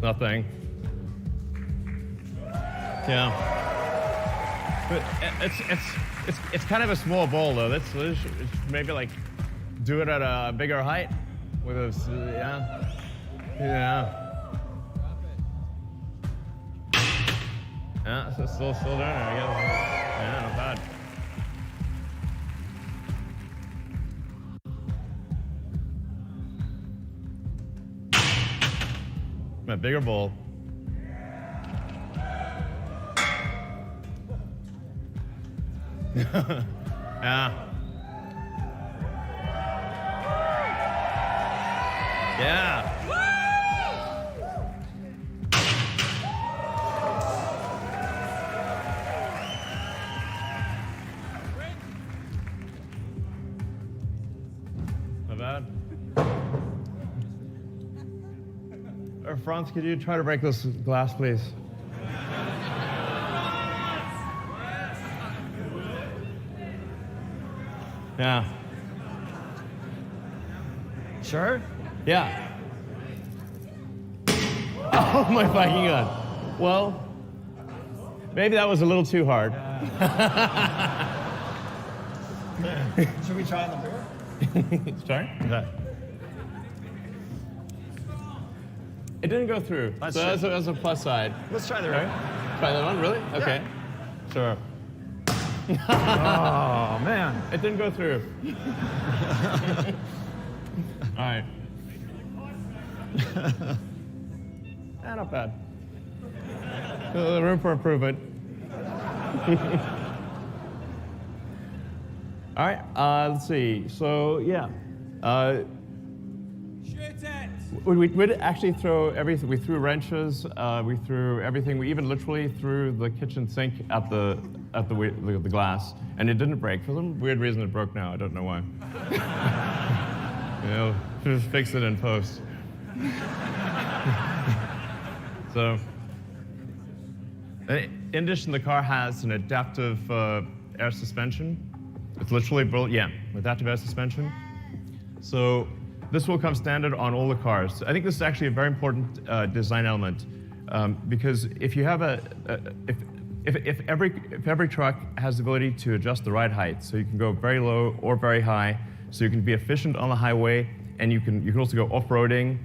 Nothing. Yeah. But it's kind of a small ball though. It's maybe like do it at a bigger height with a yeah. Yeah, it's still doing it, I guess. Yeah, not bad. A bigger bowl. Yeah. Yeah. Not bad. Franz, could you try to break this glass, please? Yeah. Sure? Yeah. Oh my fucking god. Well, maybe that was a little too hard. Should we try on the beer? Sorry? Okay. It didn't go through, so that's a plus side. Let's try the Right? beer. Try that one, really? Okay. Sure. Oh, man. It didn't go through. All right. Not bad. Room for improvement. All right, let's see. So, yeah. We did actually throw everything. We threw wrenches. We threw everything. We even literally threw the kitchen sink at the glass, and it didn't break. For some weird reason, it broke now. I don't know why. You know, just fix it in post. So, in addition, the car has an adaptive air suspension. It's literally built, adaptive air suspension. So. This will come standard on all the cars. I think this is actually a very important design element because if you have if every truck has the ability to adjust the ride height, so you can go very low or very high, so you can be efficient on the highway, and you can also go off-roading.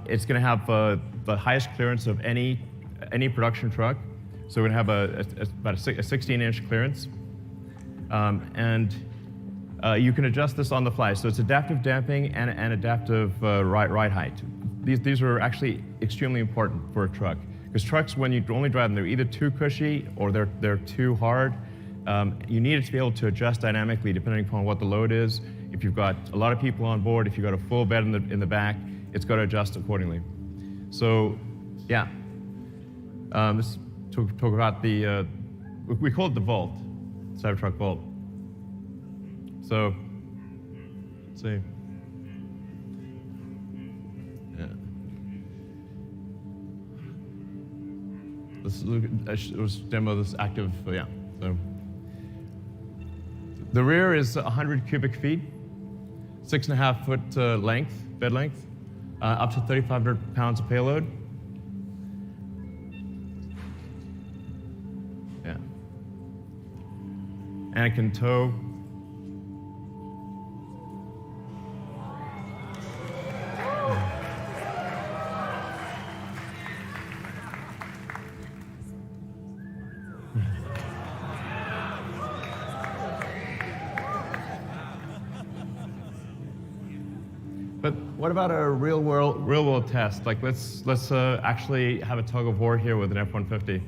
It's going to have the highest clearance of any production truck. So we're going to have about a 16-inch clearance, and you can adjust this on the fly. So it's adaptive damping and adaptive ride height. These are actually extremely important for a truck. Because trucks, when you only drive them, they're either too cushy or they're too hard. You need it to be able to adjust dynamically depending upon what the load is. If you've got a lot of people on board, if you've got a full bed in the back, it's got to adjust accordingly. So, yeah. Let's talk about the, we call it the Vault, CyberTruck Vault. So, let's see. Yeah. Let's demo this active, yeah. So, the rear is 100 cubic feet, 6.5 foot length, bed length, up to 3,500 pounds of payload. Yeah. And it can tow. But what about a real world test? Like let's actually have a tug of war here with an F-150.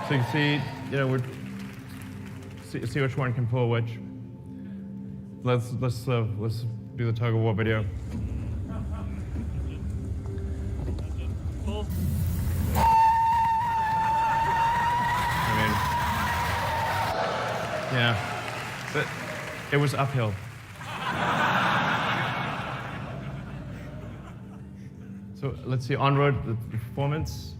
So you can see, see which one can pull which. Let's do the tug of war video. I mean, yeah, but it was uphill. So let's see, on-road, the performance.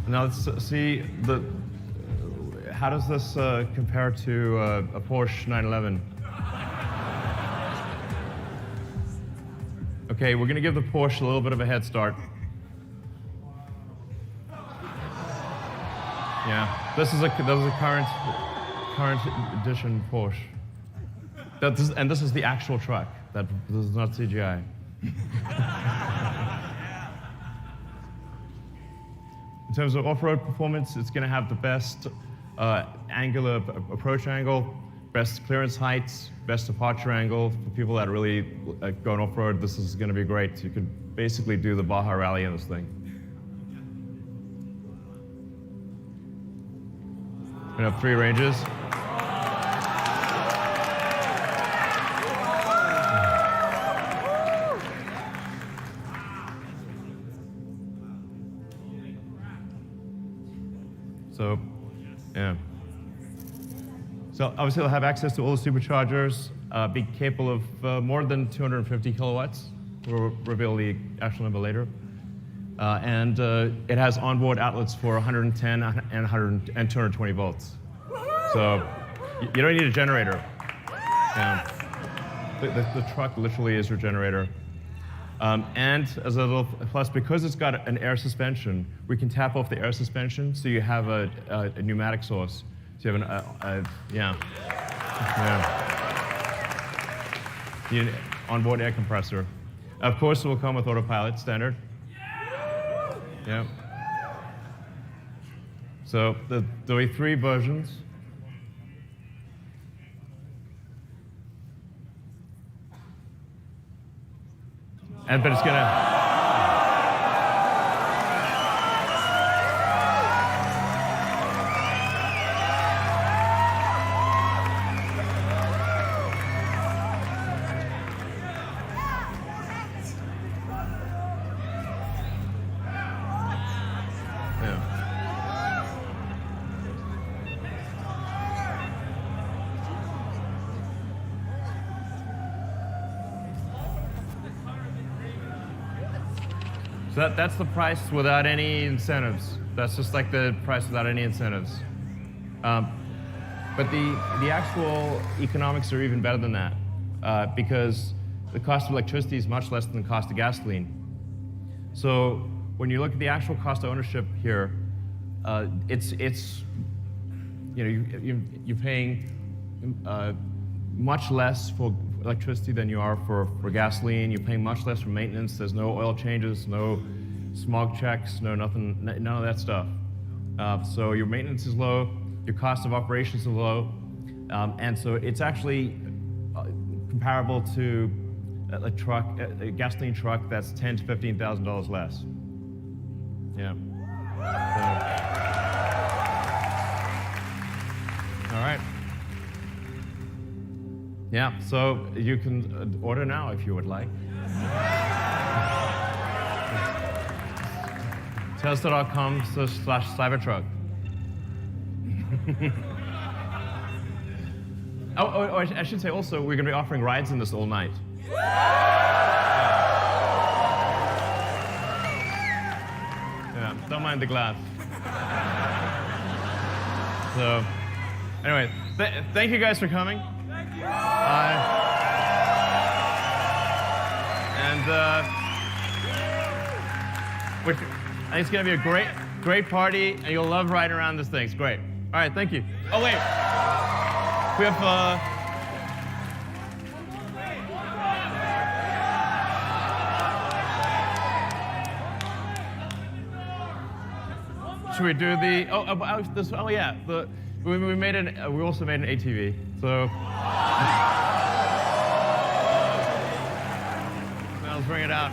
Now let's see how does this compare to a Porsche 911? Okay, we're gonna give the Porsche a little bit of a head start. Yeah, this is a current edition Porsche. And this is the actual truck. This is not CGI. In terms of off-road performance, it's going to have the best angular approach angle, best clearance heights, best departure angle. For people that really going off-road, this is going to be great. You could basically do the Baja Rally in this thing. We have 3 ranges. So, yeah. So obviously it'll have access to all the superchargers, be capable of more than 250 kilowatts. We'll reveal the actual number later. And it has onboard outlets for 110 and 220 volts. So you don't need a generator. Yeah. The truck literally is your generator. And as a little plus, because it's got an air suspension, we can tap off the air suspension, so you have a pneumatic source. So you have you need an onboard air compressor. Of course, it will come with autopilot standard. Yeah. So there'll be 3 versions. But it's gonna. So that's the price without any incentives. That's just like the price without any incentives. But the actual economics are even better than that because the cost of electricity is much less than the cost of gasoline. So when you look at the actual cost of ownership here, it's you're paying much less for electricity than you are for gasoline. You're paying much less for maintenance. There's no oil changes, no smog checks, none of that stuff. So your maintenance is low, your cost of operations is low, and so it's actually comparable to a gasoline truck that's $10,000 to $15,000 less. Yeah. So, all right. Yeah, so you can order now if you would like. Tesla.com/Cybertruck. Oh, I should say also, we're going to be offering rides in this all night. Yeah, don't mind the glass. So, anyway, thank you guys for coming. I think it's going to be a great party, and you'll love riding around this thing. It's great. All right, thank you. Oh, wait. We have... should we do the... Oh, yeah. We also made an ATV. So let's bring it out.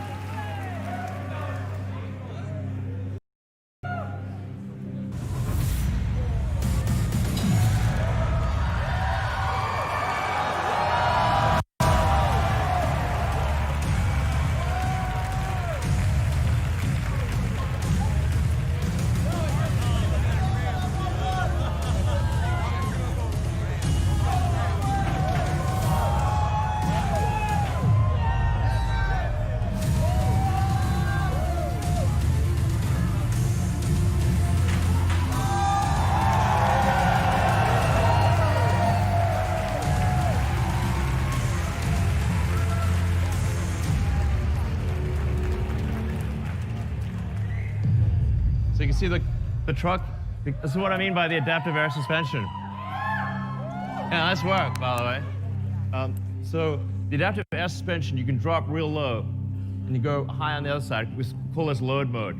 So you can see the truck. This is what I mean by the adaptive air suspension. Yeah, nice work, by the way. So the adaptive air suspension, you can drop real low, and you go high on the other side. We call this load mode.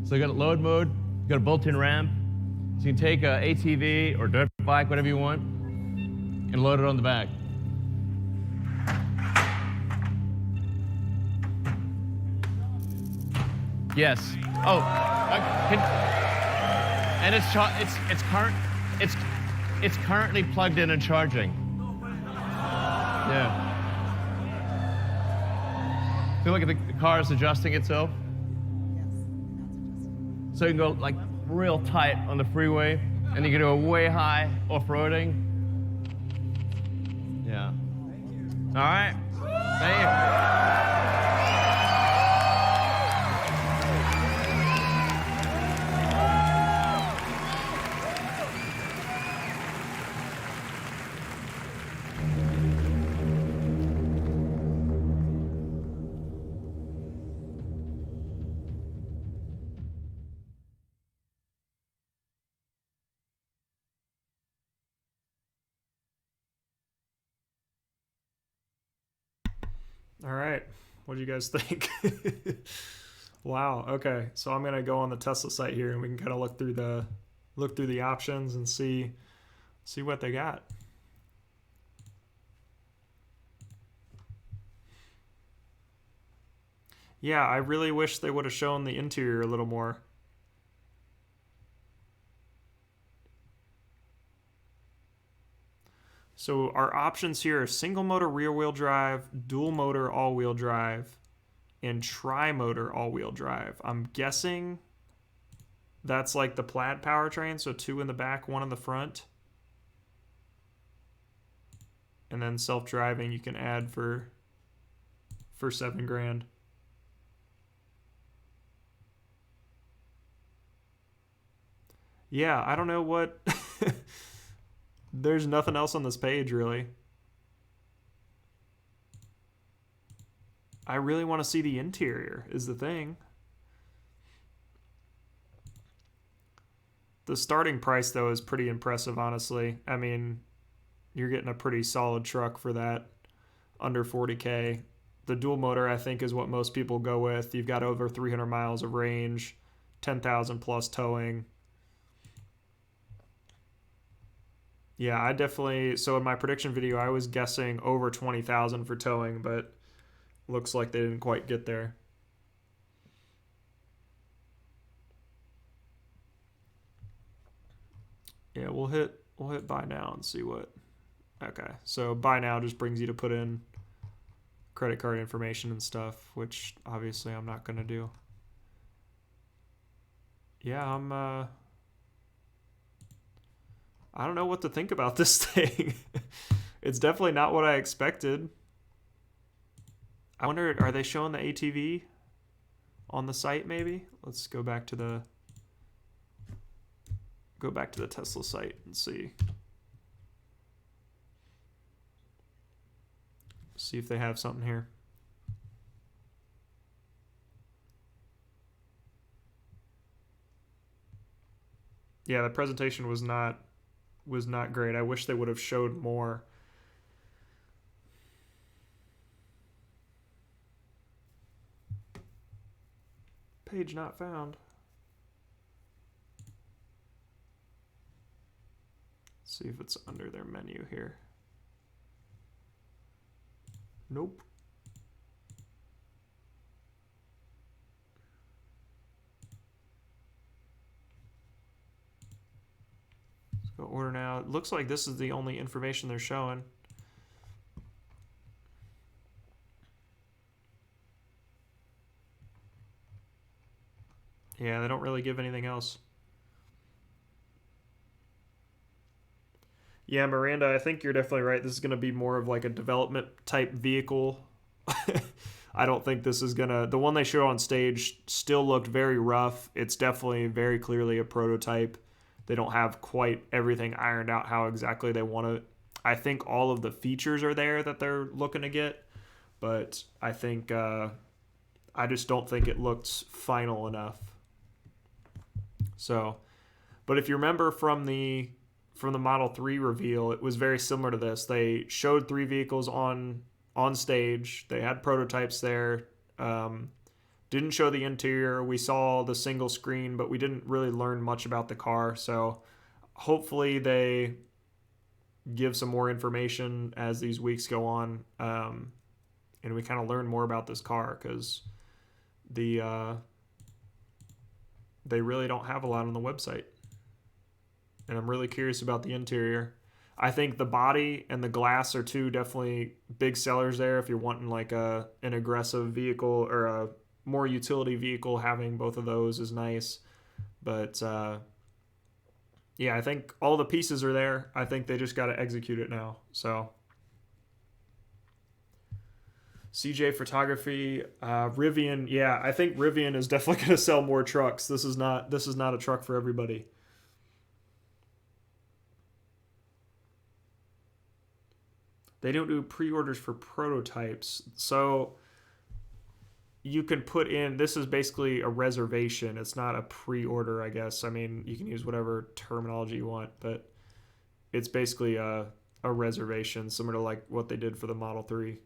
So you got load mode, you got a built-in ramp. So you can take a ATV or dirt bike, whatever you want, and load it on the back. Yes. Oh, and it's currently plugged in and charging. Yeah. So look at the car is adjusting itself. So you can go like real tight on the freeway, and you can go way high off-roading. Yeah. All right. Thank you. All right. What do you guys think? Wow. Okay. So I'm gonna go on the Tesla site here, and we can kind of look through the options and see what they got. Yeah, I really wish they would have shown the interior a little more. So our options here are single motor rear wheel drive, dual motor all wheel drive, and tri-motor all wheel drive. I'm guessing that's like the Plaid powertrain, so 2 in the back, 1 in the front. And then self-driving you can add for $7,000. Yeah, I don't know what there's nothing else on this page, really. I really want to see the interior, is the thing. The starting price, though, is pretty impressive, honestly. I mean, you're getting a pretty solid truck for that, under 40K. The dual motor, I think, is what most people go with. You've got over 300 miles of range, 10,000 plus towing. Yeah, I definitely, so in my prediction video, I was guessing over 20,000 for towing, but looks like they didn't quite get there. Yeah, we'll hit buy now and see what. Okay, so buy now just brings you to put in credit card information and stuff, which obviously I'm not gonna do. Yeah, I don't know what to think about this thing. It's definitely not what I expected. I wonder, are they showing the ATV on the site maybe? Let's go back to the Tesla site and see. See if they have something here. Yeah, the presentation was not great. I wish they would have showed more. Page not found. See if it's under their menu here. Nope. Let's go order now. It looks like this is the only information they're showing. Yeah, they don't really give anything else. Yeah, Miranda, I think you're definitely right. This is going to be more of like a development type vehicle. I don't think this is going to... The one they showed on stage still looked very rough. It's definitely very clearly a prototype. They don't have quite everything ironed out how exactly they want it. I think all of the features are there that they're looking to get, but I think... I just don't think it looks final enough. So, but if you remember from the Model 3 reveal, it was very similar to this. They showed 3 vehicles on stage. They had prototypes there. Didn't show the interior. We saw the single screen, but we didn't really learn much about the car. So hopefully they give some more information as these weeks go on, and we kind of learn more about this car, because they really don't have a lot on the website. And I'm really curious about the interior. I think the body and the glass are two definitely big sellers there. If you're wanting like an aggressive vehicle or a more utility vehicle, having both of those is nice. But yeah, I think all the pieces are there. I think they just got to execute it now. So CJ Photography, Rivian. Yeah, I think Rivian is definitely going to sell more trucks. This is not a truck for everybody. They don't do pre-orders for prototypes. So you can put in, this is basically a reservation. It's not a pre-order, I guess. I mean, you can use whatever terminology you want, but it's basically a reservation, similar to like what they did for the Model 3.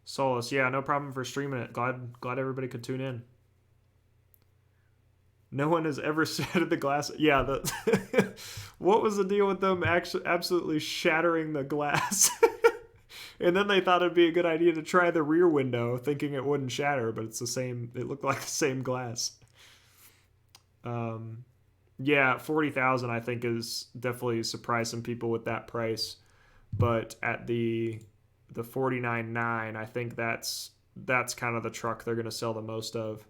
Solus, yeah, no problem for streaming it. Glad everybody could tune in. No one has ever shattered the glass. Yeah, what was the deal with them actually absolutely shattering the glass? And then they thought it'd be a good idea to try the rear window, thinking it wouldn't shatter, but it's the same. It looked like the same glass. Yeah, 40,000 I think is definitely surprised some people with that price, but at the 49.9, I think that's kind of the truck they're going to sell the most of.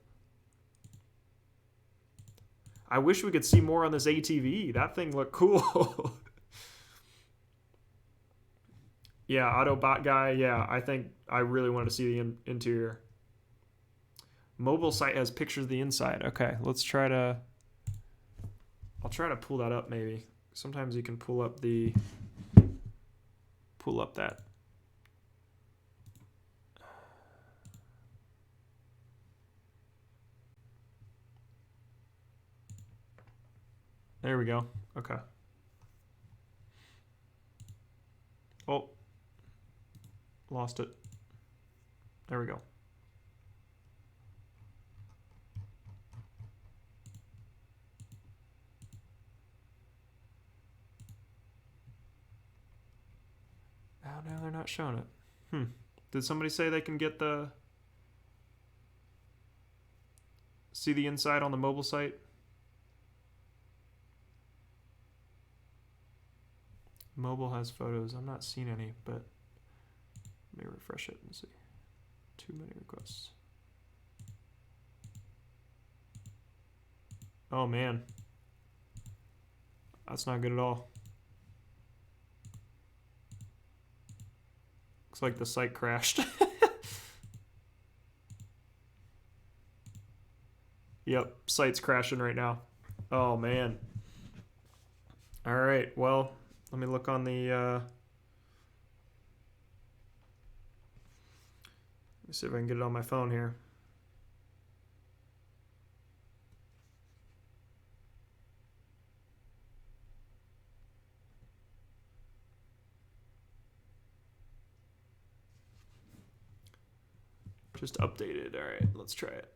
I wish we could see more on this ATV. That thing looked cool. Yeah, Autobot guy. Yeah, I think I really want to see the interior. Mobile site has pictures of the inside. Okay, let's try to... I'll try to pull that up maybe. Sometimes you can pull up that. There we go. Okay. Oh. Lost it. There we go. Oh, now they're not showing it. Did somebody say they can get see the inside on the mobile site? Mobile has photos. I'm not seeing any, but let me refresh it and see. Too many requests. Oh man. That's not good at all. Looks like the site crashed. Yep, site's crashing right now. Oh man. All right, well, let me look on the let me see if I can get it on my phone here. Just updated. All right, let's try it.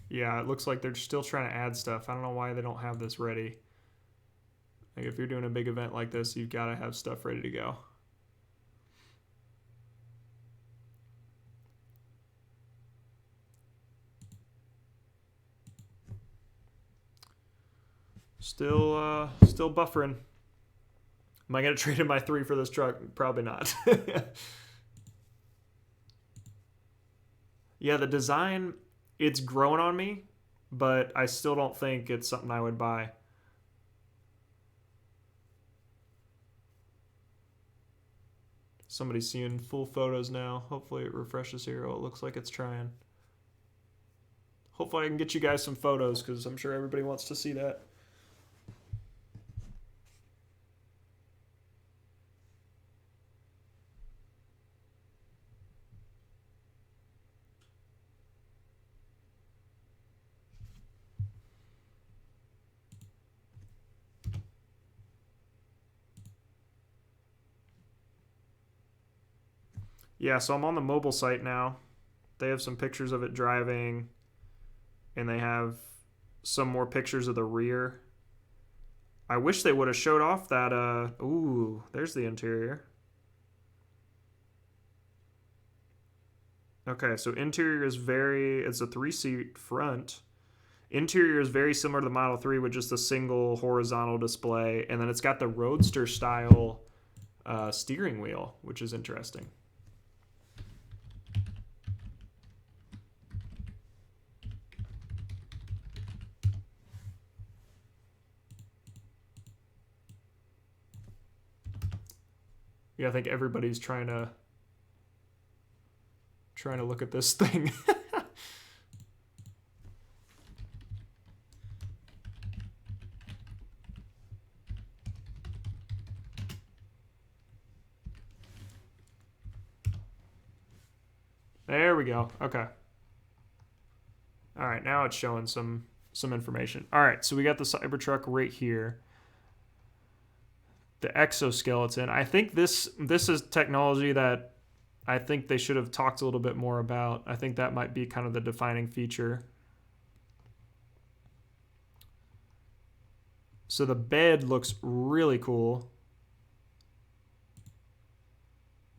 Yeah, it looks like they're still trying to add stuff. I don't know why they don't have this ready. Like if you're doing a big event like this, you've got to have stuff ready to go. Still buffering. Am I gonna trade in my 3 for this truck? Probably not. Yeah, the design, it's grown on me, but I still don't think it's something I would buy. Somebody's seeing full photos now. Hopefully it refreshes here. Oh, it looks like it's trying. Hopefully I can get you guys some photos because I'm sure everybody wants to see that. Yeah, so I'm on the mobile site now. They have some pictures of it driving, and they have some more pictures of the rear. I wish they would have showed off that, ooh, there's the interior. Okay, so interior is it's a 3-seat front. Interior is very similar to the Model 3 with just a single horizontal display, and then it's got the Roadster style steering wheel, which is interesting. Yeah, I think everybody's trying to look at this thing. There we go. Okay. All right, now it's showing some information. All right, so we got the Cybertruck right here. The Exoskeleton. I think this is technology that I think they should have talked a little bit more about. I think that might be kind of the defining feature. So the bed looks really cool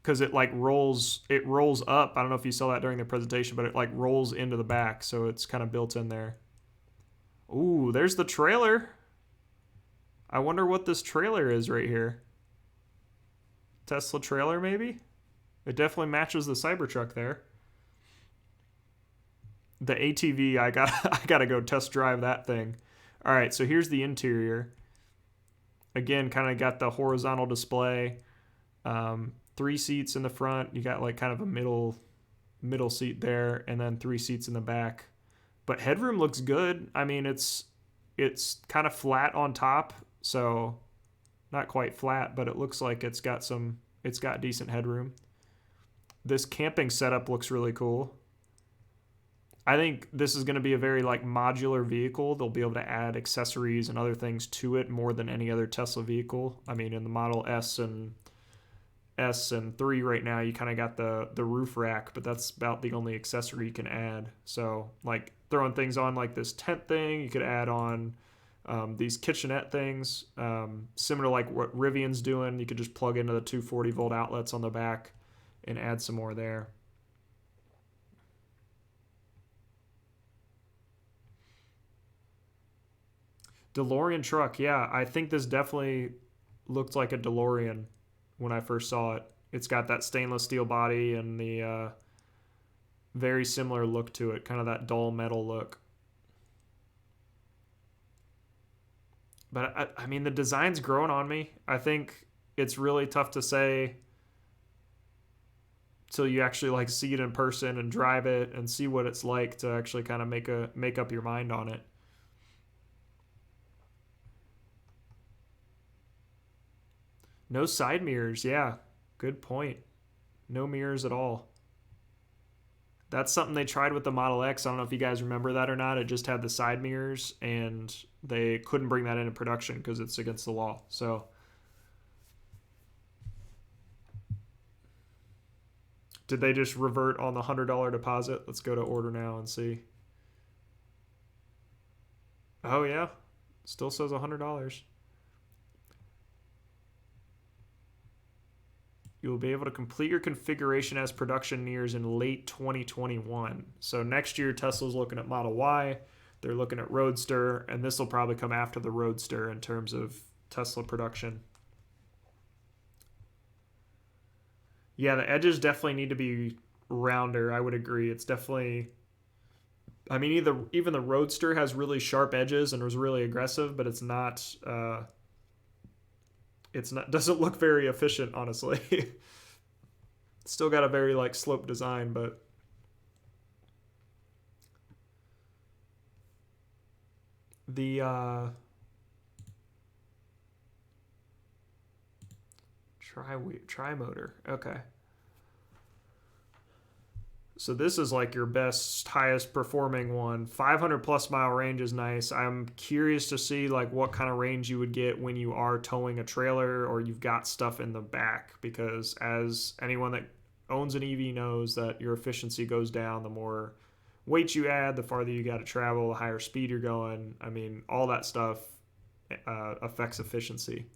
because it like rolls up. I don't know if you saw that during the presentation, but it like rolls into the back, so it's kind of built in there. Ooh, there's the trailer. I wonder what this trailer is right here. Tesla trailer, maybe? It definitely matches the Cybertruck there. The ATV, I gotta go test drive that thing. All right, so here's the interior. Again, kind of got the horizontal display. 3 seats in the front. You got like kind of a middle seat there, and then 3 seats in the back. But headroom looks good. I mean, it's kind of flat on top. So not quite flat, but it looks like it's got decent headroom. This camping setup looks really cool. I think this is going to be a very like modular vehicle. They'll be able to add accessories and other things to it more than any other Tesla vehicle. I mean, in the Model S and 3 right now, you kind of got the roof rack, but that's about the only accessory you can add. So like throwing things on like this tent thing, you could add on these kitchenette things, similar to like what Rivian's doing. You could just plug into the 240 volt outlets on the back and add some more there. DeLorean truck, yeah, I think this definitely looked like a DeLorean when I first saw it. It's got that stainless steel body and the very similar look to it, kind of that dull metal look. But I mean, the design's grown on me. I think it's really tough to say till you actually like see it in person and drive it and see what it's like to actually kind of make up your mind on it. No side mirrors, yeah. Good point. No mirrors at all. That's something they tried with the Model X. I don't know if you guys remember that or not. It just had the side mirrors, and they couldn't bring that into production because it's against the law. So did they just revert on the $100 deposit? Let's go to order now and see. Oh, yeah. Still says $100. You will be able to complete your configuration as production nears in late 2021. So next year, Tesla's looking at Model Y. They're looking at Roadster, and this will probably come after the Roadster in terms of Tesla production. Yeah, the edges definitely need to be rounder. I would agree. It's definitely... I mean, even the Roadster has really sharp edges and was really aggressive, but it's not... doesn't look very efficient, honestly. Still got a very like sloped design, but the tri-motor. Okay. So this is like your best, highest performing one. 500 plus mile range is nice. I'm curious to see like what kind of range you would get when you are towing a trailer or you've got stuff in the back, because as anyone that owns an EV knows that your efficiency goes down the more weight you add, the farther you got to travel, the higher speed you're going. I mean, all that stuff affects efficiency.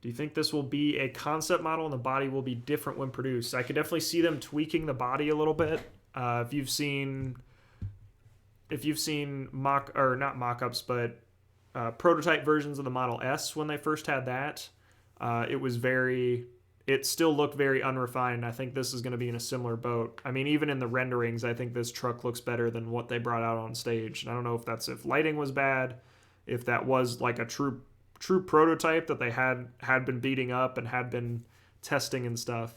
Do you think this will be a concept model and the body will be different when produced? I could definitely see them tweaking the body a little bit. If you've seen not mock-ups, but prototype versions of the Model S when they first had that, it still looked very unrefined. I think this is going to be in a similar boat. I mean, even in the renderings, I think this truck looks better than what they brought out on stage. And I don't know if that's if lighting was bad, if that was like a true prototype that they had been beating up and had been testing and stuff.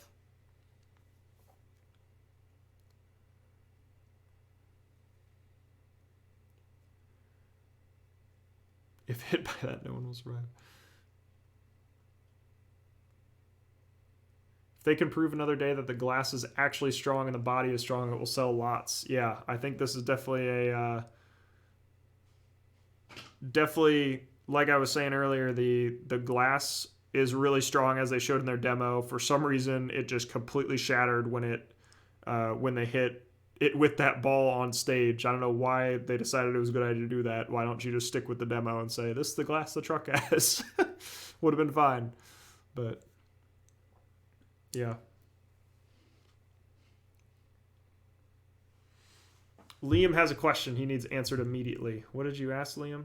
If hit by that, no one will survive. If they can prove another day that the glass is actually strong and the body is strong, it will sell lots. Yeah, I think this is definitely like I was saying earlier, the glass is really strong as they showed in their demo. For some reason, it just completely shattered when they hit it with that ball on stage. I don't know why they decided it was a good idea to do that. Why don't you just stick with the demo and say, this is the glass the truck has? Would have been fine. But, yeah. Liam has a question he needs answered immediately. What did you ask, Liam?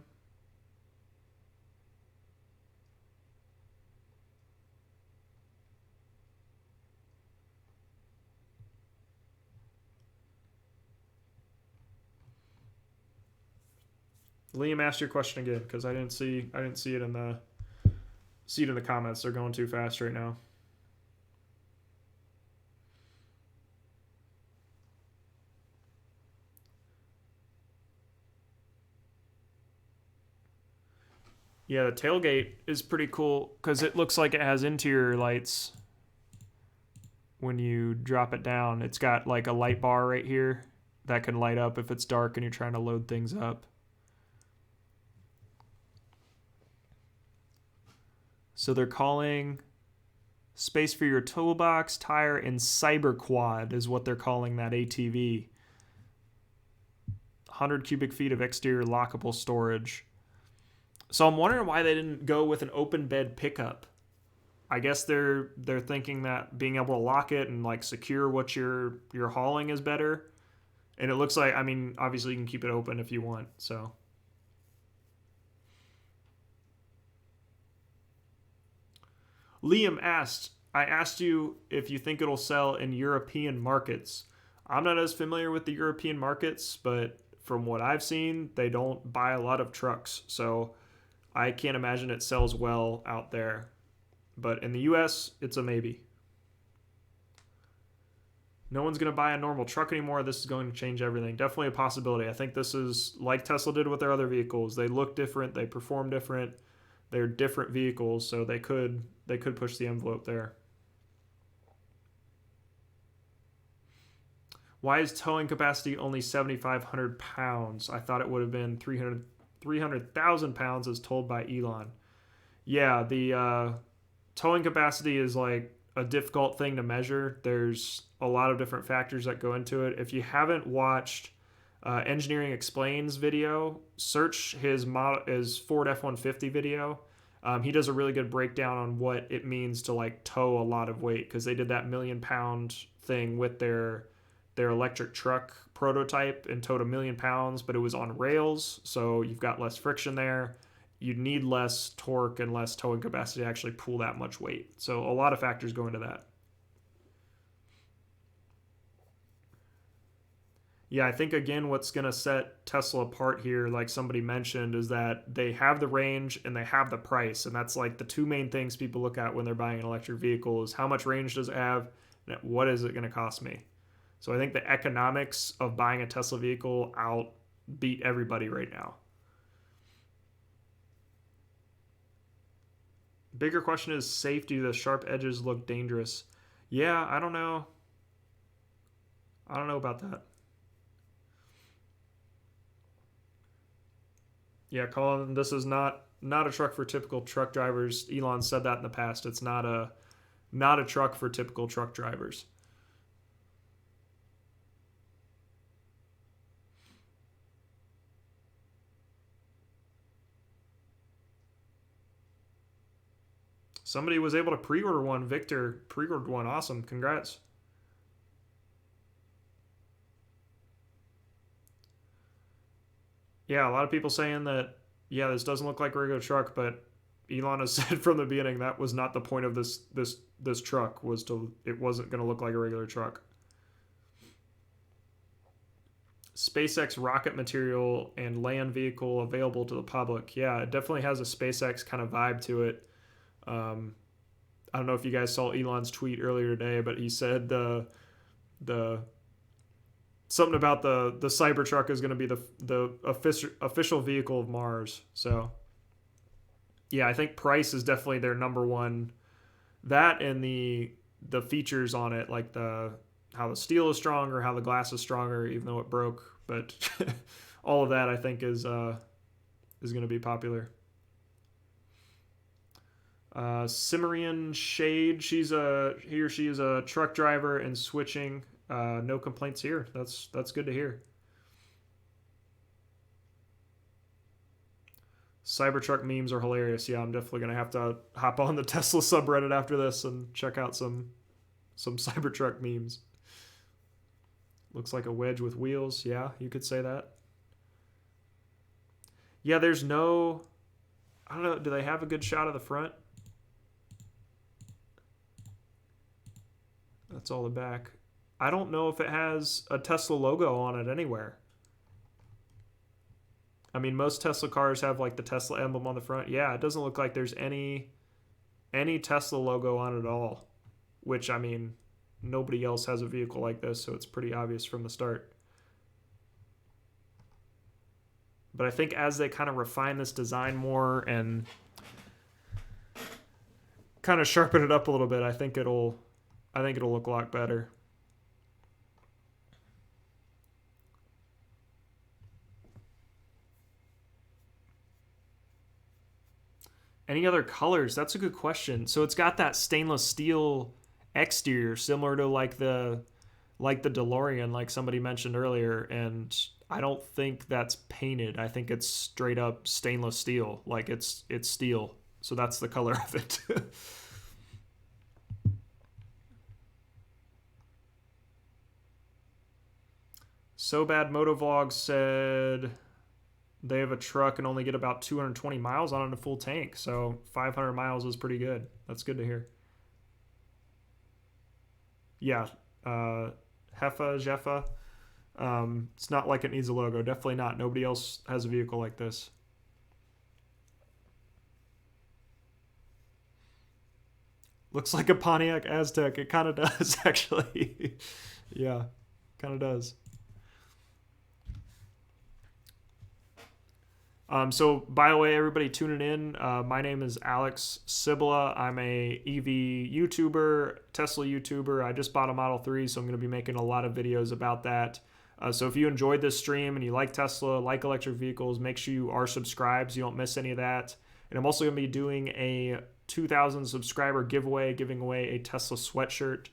Liam, ask your question again, because I didn't see it in the comments. They're going too fast right now. Yeah, the tailgate is pretty cool because it looks like it has interior lights. When you drop it down, it's got like a light bar right here that can light up if it's dark and you're trying to load things up. So they're calling space for your toolbox, tire, and cyber quad is what they're calling that ATV. 100 cubic feet of exterior lockable storage. So I'm wondering why they didn't go with an open bed pickup. I guess they're thinking that being able to lock it and like secure what you're hauling is better. And it looks like, I mean, obviously you can keep it open if you want, so. Liam asked, I asked you if you think it'll sell in European markets. I'm not as familiar with the European markets, but from what I've seen, they don't buy a lot of trucks. So I can't imagine it sells well out there. But in the US, it's a maybe. No one's going to buy a normal truck anymore. This is going to change everything. Definitely a possibility. I think this is like Tesla did with their other vehicles. They look different. They perform different. they're different vehicles, so they could push the envelope there. Why is towing capacity only 7,500 pounds? I thought it would have been 300,000 pounds as told by Elon. Yeah, the towing capacity is like a difficult thing to measure. There's a lot of different factors that go into it. If you haven't watched Engineering Explains video, search his Ford F-150 video. He does a really good breakdown on what it means to like tow a lot of weight, because they did that 1,000,000-pound thing with their electric truck prototype and towed 1,000,000 pounds, but it was on rails, so you've got less friction there. You'd need less torque and less towing capacity to actually pull that much weight. So a lot of factors go into that. Yeah, I think, again, what's going to set Tesla apart here, like somebody mentioned, is that they have the range and they have the price. And that's like the two main things people look at when they're buying an electric vehicle is how much range does it have and what is it going to cost me? So I think the economics of buying a Tesla vehicle outbeat everybody right now. Bigger question is safety. The sharp edges look dangerous. Yeah, I don't know. I don't know about that. Yeah, Colin, this is not a truck for typical truck drivers. Elon said that in the past. It's not a truck for typical truck drivers. Somebody was able to pre-order one. Victor pre-ordered one. Awesome. Congrats. Yeah, a lot of people saying that, yeah, this doesn't look like a regular truck, but Elon has said from the beginning that was not the point of this truck, it wasn't going to look like a regular truck. SpaceX rocket material and land vehicle available to the public. Yeah, it definitely has a SpaceX kind of vibe to it. I don't know if you guys saw Elon's tweet earlier today, but he said the something about the Cybertruck is going to be the official vehicle of Mars. So yeah, I think price is definitely their number one. That and the features on it, like how the steel is stronger, how the glass is stronger, even though it broke. But all of that, I think, is going to be popular. Cimmerian Shade, he or she is a truck driver and switching. No complaints here. That's good to hear. Cybertruck memes are hilarious. Yeah, I'm definitely gonna have to hop on the Tesla subreddit after this and check out some Cybertruck memes. Looks like a wedge with wheels. Yeah, you could say that. Yeah, there's no, I don't know, do they have a good shot of the front? That's all the back. I don't know if it has a Tesla logo on it anywhere. I mean, most Tesla cars have like the Tesla emblem on the front. Yeah, it doesn't look like there's any Tesla logo on it at all. Which, I mean, nobody else has a vehicle like this, so it's pretty obvious from the start. But I think as they kind of refine this design more and kind of sharpen it up a little bit, I think it'll look a lot better. Any other colors? That's a good question. So it's got that stainless steel exterior, similar to like the DeLorean, like somebody mentioned earlier, and I don't think that's painted. I think it's straight up stainless steel, like it's steel. So that's the color of it. So Bad Motovlog said they have a truck and only get about 220 miles on it a full tank. So 500 miles is pretty good. That's good to hear. Yeah. Jeffa. It's not like it needs a logo. Definitely not. Nobody else has a vehicle like this. Looks like a Pontiac Aztec. It kind of does, actually. Yeah, kind of does. So, by the way, everybody tuning in, my name is Alex Cibla. I'm a EV YouTuber, Tesla YouTuber. I just bought a Model 3, so I'm going to be making a lot of videos about that. So if you enjoyed this stream and you like Tesla, like electric vehicles, make sure you are subscribed so you don't miss any of that. And I'm also going to be doing a 2,000 subscriber giveaway, giving away a Tesla sweatshirt.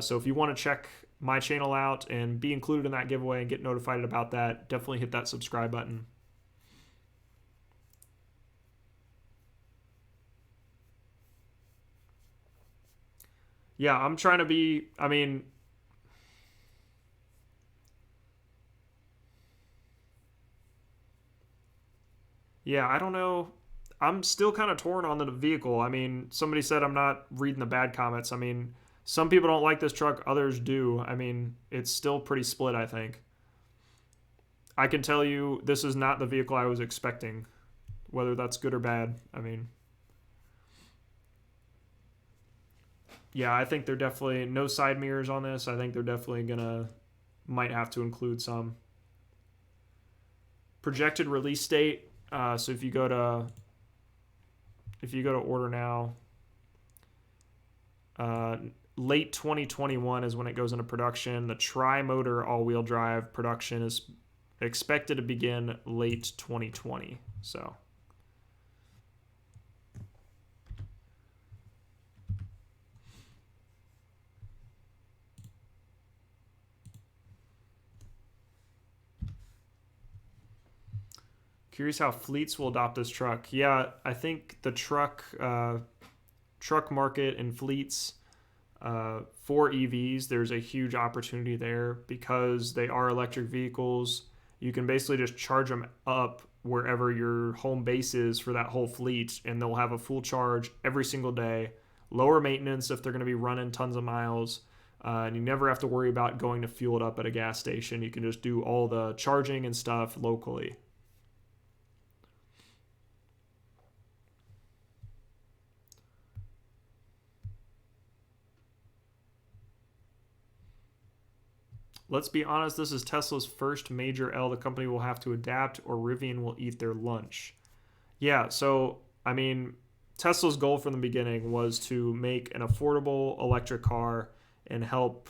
So if you want to check my channel out and be included in that giveaway and get notified about that, definitely hit that subscribe button. Yeah, I'm trying to be, yeah, I don't know. I'm still kind of torn on the vehicle. Somebody said I'm not reading the bad comments. Some people don't like this truck, others do. It's still pretty split, I think. I can tell you this is not the vehicle I was expecting, whether that's good or bad. Yeah, I think they're definitely no side mirrors on this. I think they're definitely might have to include some. Projected release date. So if you go to order now, late 2021 is when it goes into production. The tri-motor all-wheel drive production is expected to begin late 2020. So. Curious how fleets will adopt this truck. Yeah, I think the truck market and fleets for EVs, there's a huge opportunity there because they are electric vehicles. You can basically just charge them up wherever your home base is for that whole fleet, and they'll have a full charge every single day. Lower maintenance if they're going to be running tons of miles. And you never have to worry about going to fuel it up at a gas station. You can just do all the charging and stuff locally. Let's be honest, this is Tesla's first major L the company will have to adapt or Rivian will eat their lunch. Yeah, so, Tesla's goal from the beginning was to make an affordable electric car and help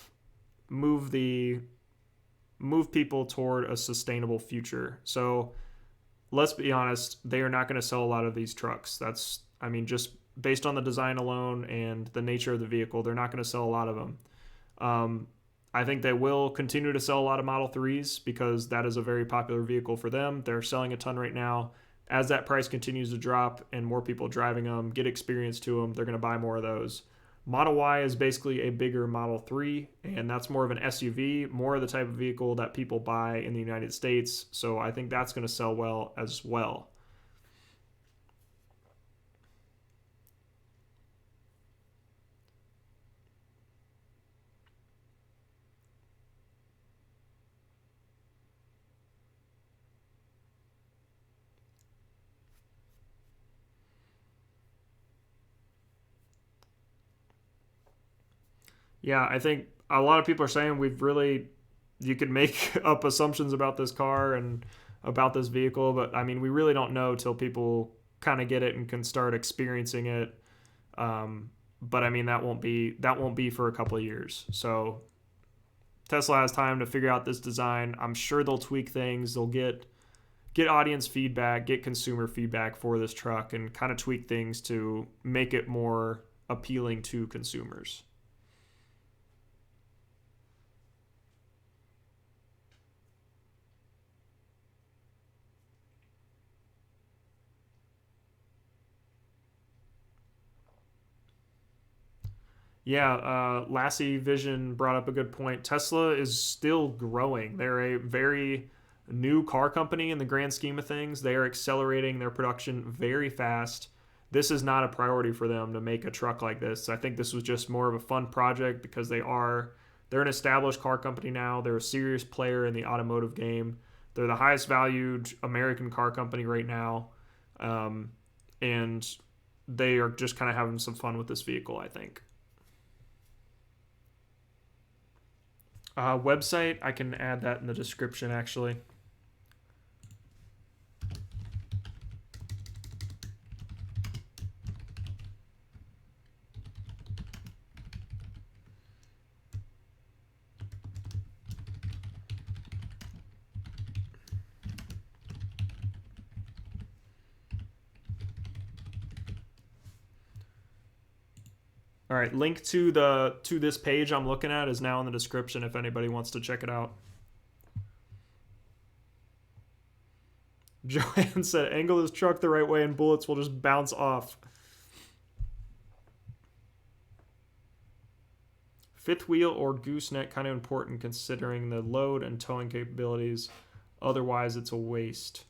move people toward a sustainable future. So, let's be honest, they are not going to sell a lot of these trucks. That's, just based on the design alone and the nature of the vehicle, they're not going to sell a lot of them. I think they will continue to sell a lot of Model 3s because that is a very popular vehicle for them. They're selling a ton right now. As that price continues to drop and more people driving them, get experience to them, they're going to buy more of those. Model Y is basically a bigger Model 3, and that's more of an SUV, more of the type of vehicle that people buy in the United States. So I think that's going to sell well as well. Yeah, I think a lot of people are saying you could make up assumptions about this car and about this vehicle, but we really don't know till people kind of get it and can start experiencing it. But that won't be for a couple of years. So Tesla has time to figure out this design. I'm sure they'll tweak things. They'll get audience feedback, get consumer feedback for this truck, and kind of tweak things to make it more appealing to consumers. Yeah, Lassie Vision brought up a good point. Tesla is still growing. They're a very new car company in the grand scheme of things. They are accelerating their production very fast. This is not a priority for them to make a truck like this. I think this was just more of a fun project because they're an established car company now. They're a serious player in the automotive game. They're the highest valued American car company right now. And they are just kind of having some fun with this vehicle, I think. Website, I can add that in the description, actually. All right, link to this page I'm looking at is now in the description if anybody wants to check it out. Joanne said, angle this truck the right way and bullets will just bounce off. Fifth wheel or gooseneck, kind of important considering the load and towing capabilities. Otherwise, it's a waste.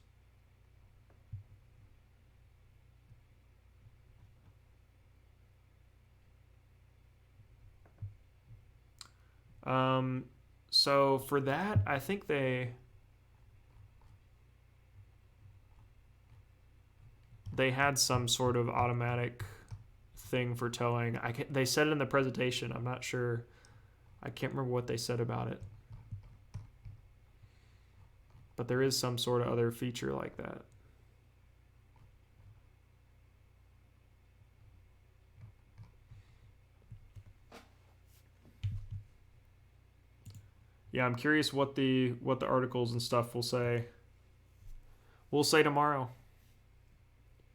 So for that, I think they had some sort of automatic thing for towing. They said it in the presentation. I'm not sure. I can't remember what they said about it. But there is some sort of other feature like that. Yeah, I'm curious what the articles and stuff will say. We'll say tomorrow.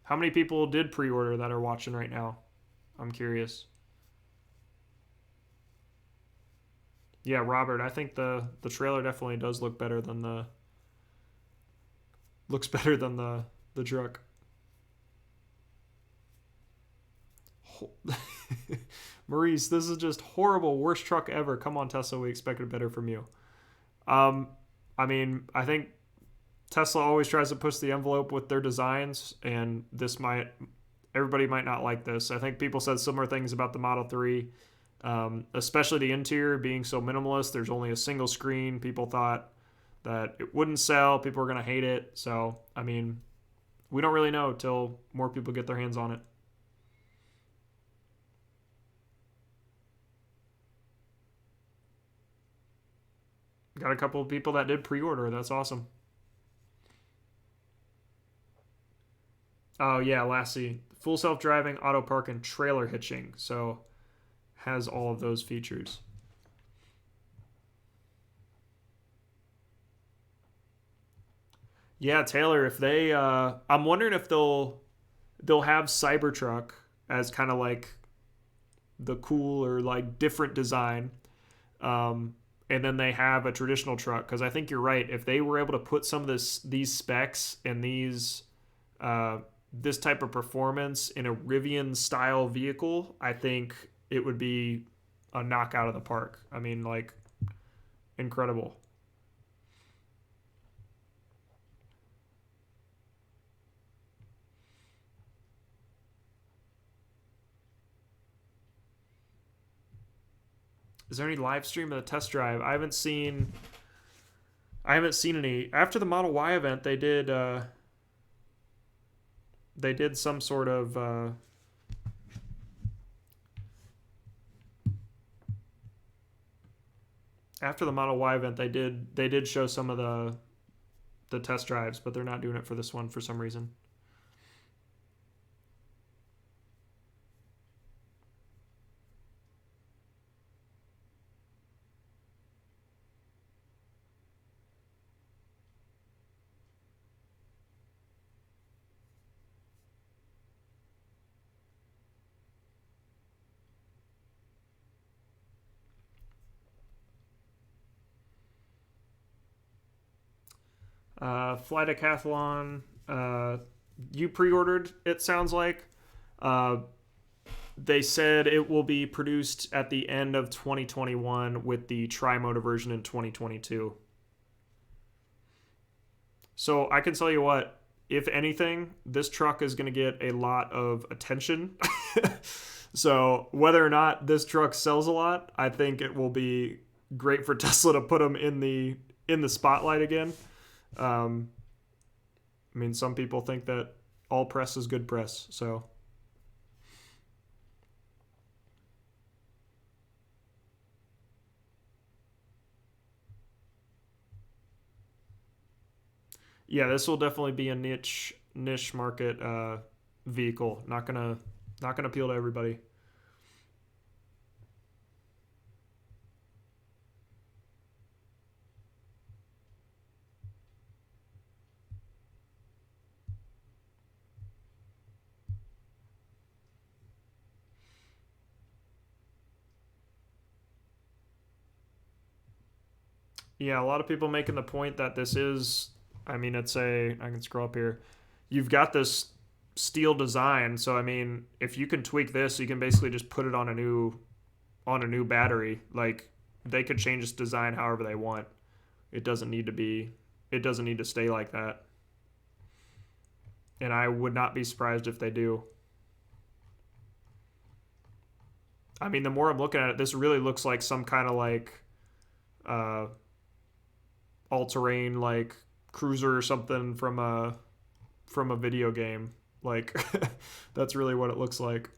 How many people did pre-order that are watching right now? I'm curious. Yeah, Robert, I think the trailer definitely does look better than the truck. Maurice, this is just horrible. Worst truck ever. Come on, Tesla. We expected better from you. I mean, I think Tesla always tries to push the envelope with their designs, and everybody might not like this. I think people said similar things about the Model 3, especially the interior being so minimalist. There's only a single screen. People thought that it wouldn't sell. People were going to hate it. So, I mean, we don't really know till more people get their hands on it. Got a couple of people that did pre-order. That's awesome. Oh, yeah, Lassie. Full self-driving, auto park, and trailer hitching. So, has all of those features. Yeah, Taylor, if they... I'm wondering if they'll have CyberTruck as kind of like the cool or like different design. And then they have a traditional truck, because I think you're right. If they were able to put some of these specs and this type of performance in a Rivian style vehicle, I think it would be a knockout of the park. I mean, like, incredible. Is there any live stream of the test drive? I haven't seen any. After the Model Y event, they did some sort of after the Model Y event, they did show some of the test drives, but they're not doing it for this one for some reason. Fly Decathlon, you pre-ordered, it sounds like. They said it will be produced at the end of 2021 with the tri-motor version in 2022. So I can tell you what, if anything, this truck is going to get a lot of attention. So whether or not this truck sells a lot, I think it will be great for Tesla to put them in the spotlight again. I mean, some people think that all press is good press, so. Yeah, this will definitely be a niche market vehicle. Not gonna appeal to everybody. Yeah, a lot of people making the point that this is, I mean, I can scroll up here. You've got this steel design, so I mean, if you can tweak this, you can basically just put it on a new battery. Like, they could change this design however they want. It doesn't need to stay like that. And I would not be surprised if they do. I mean, the more I'm looking at it, this really looks like some kind of like all-terrain like cruiser or something from a video game. Like that's really what it looks like.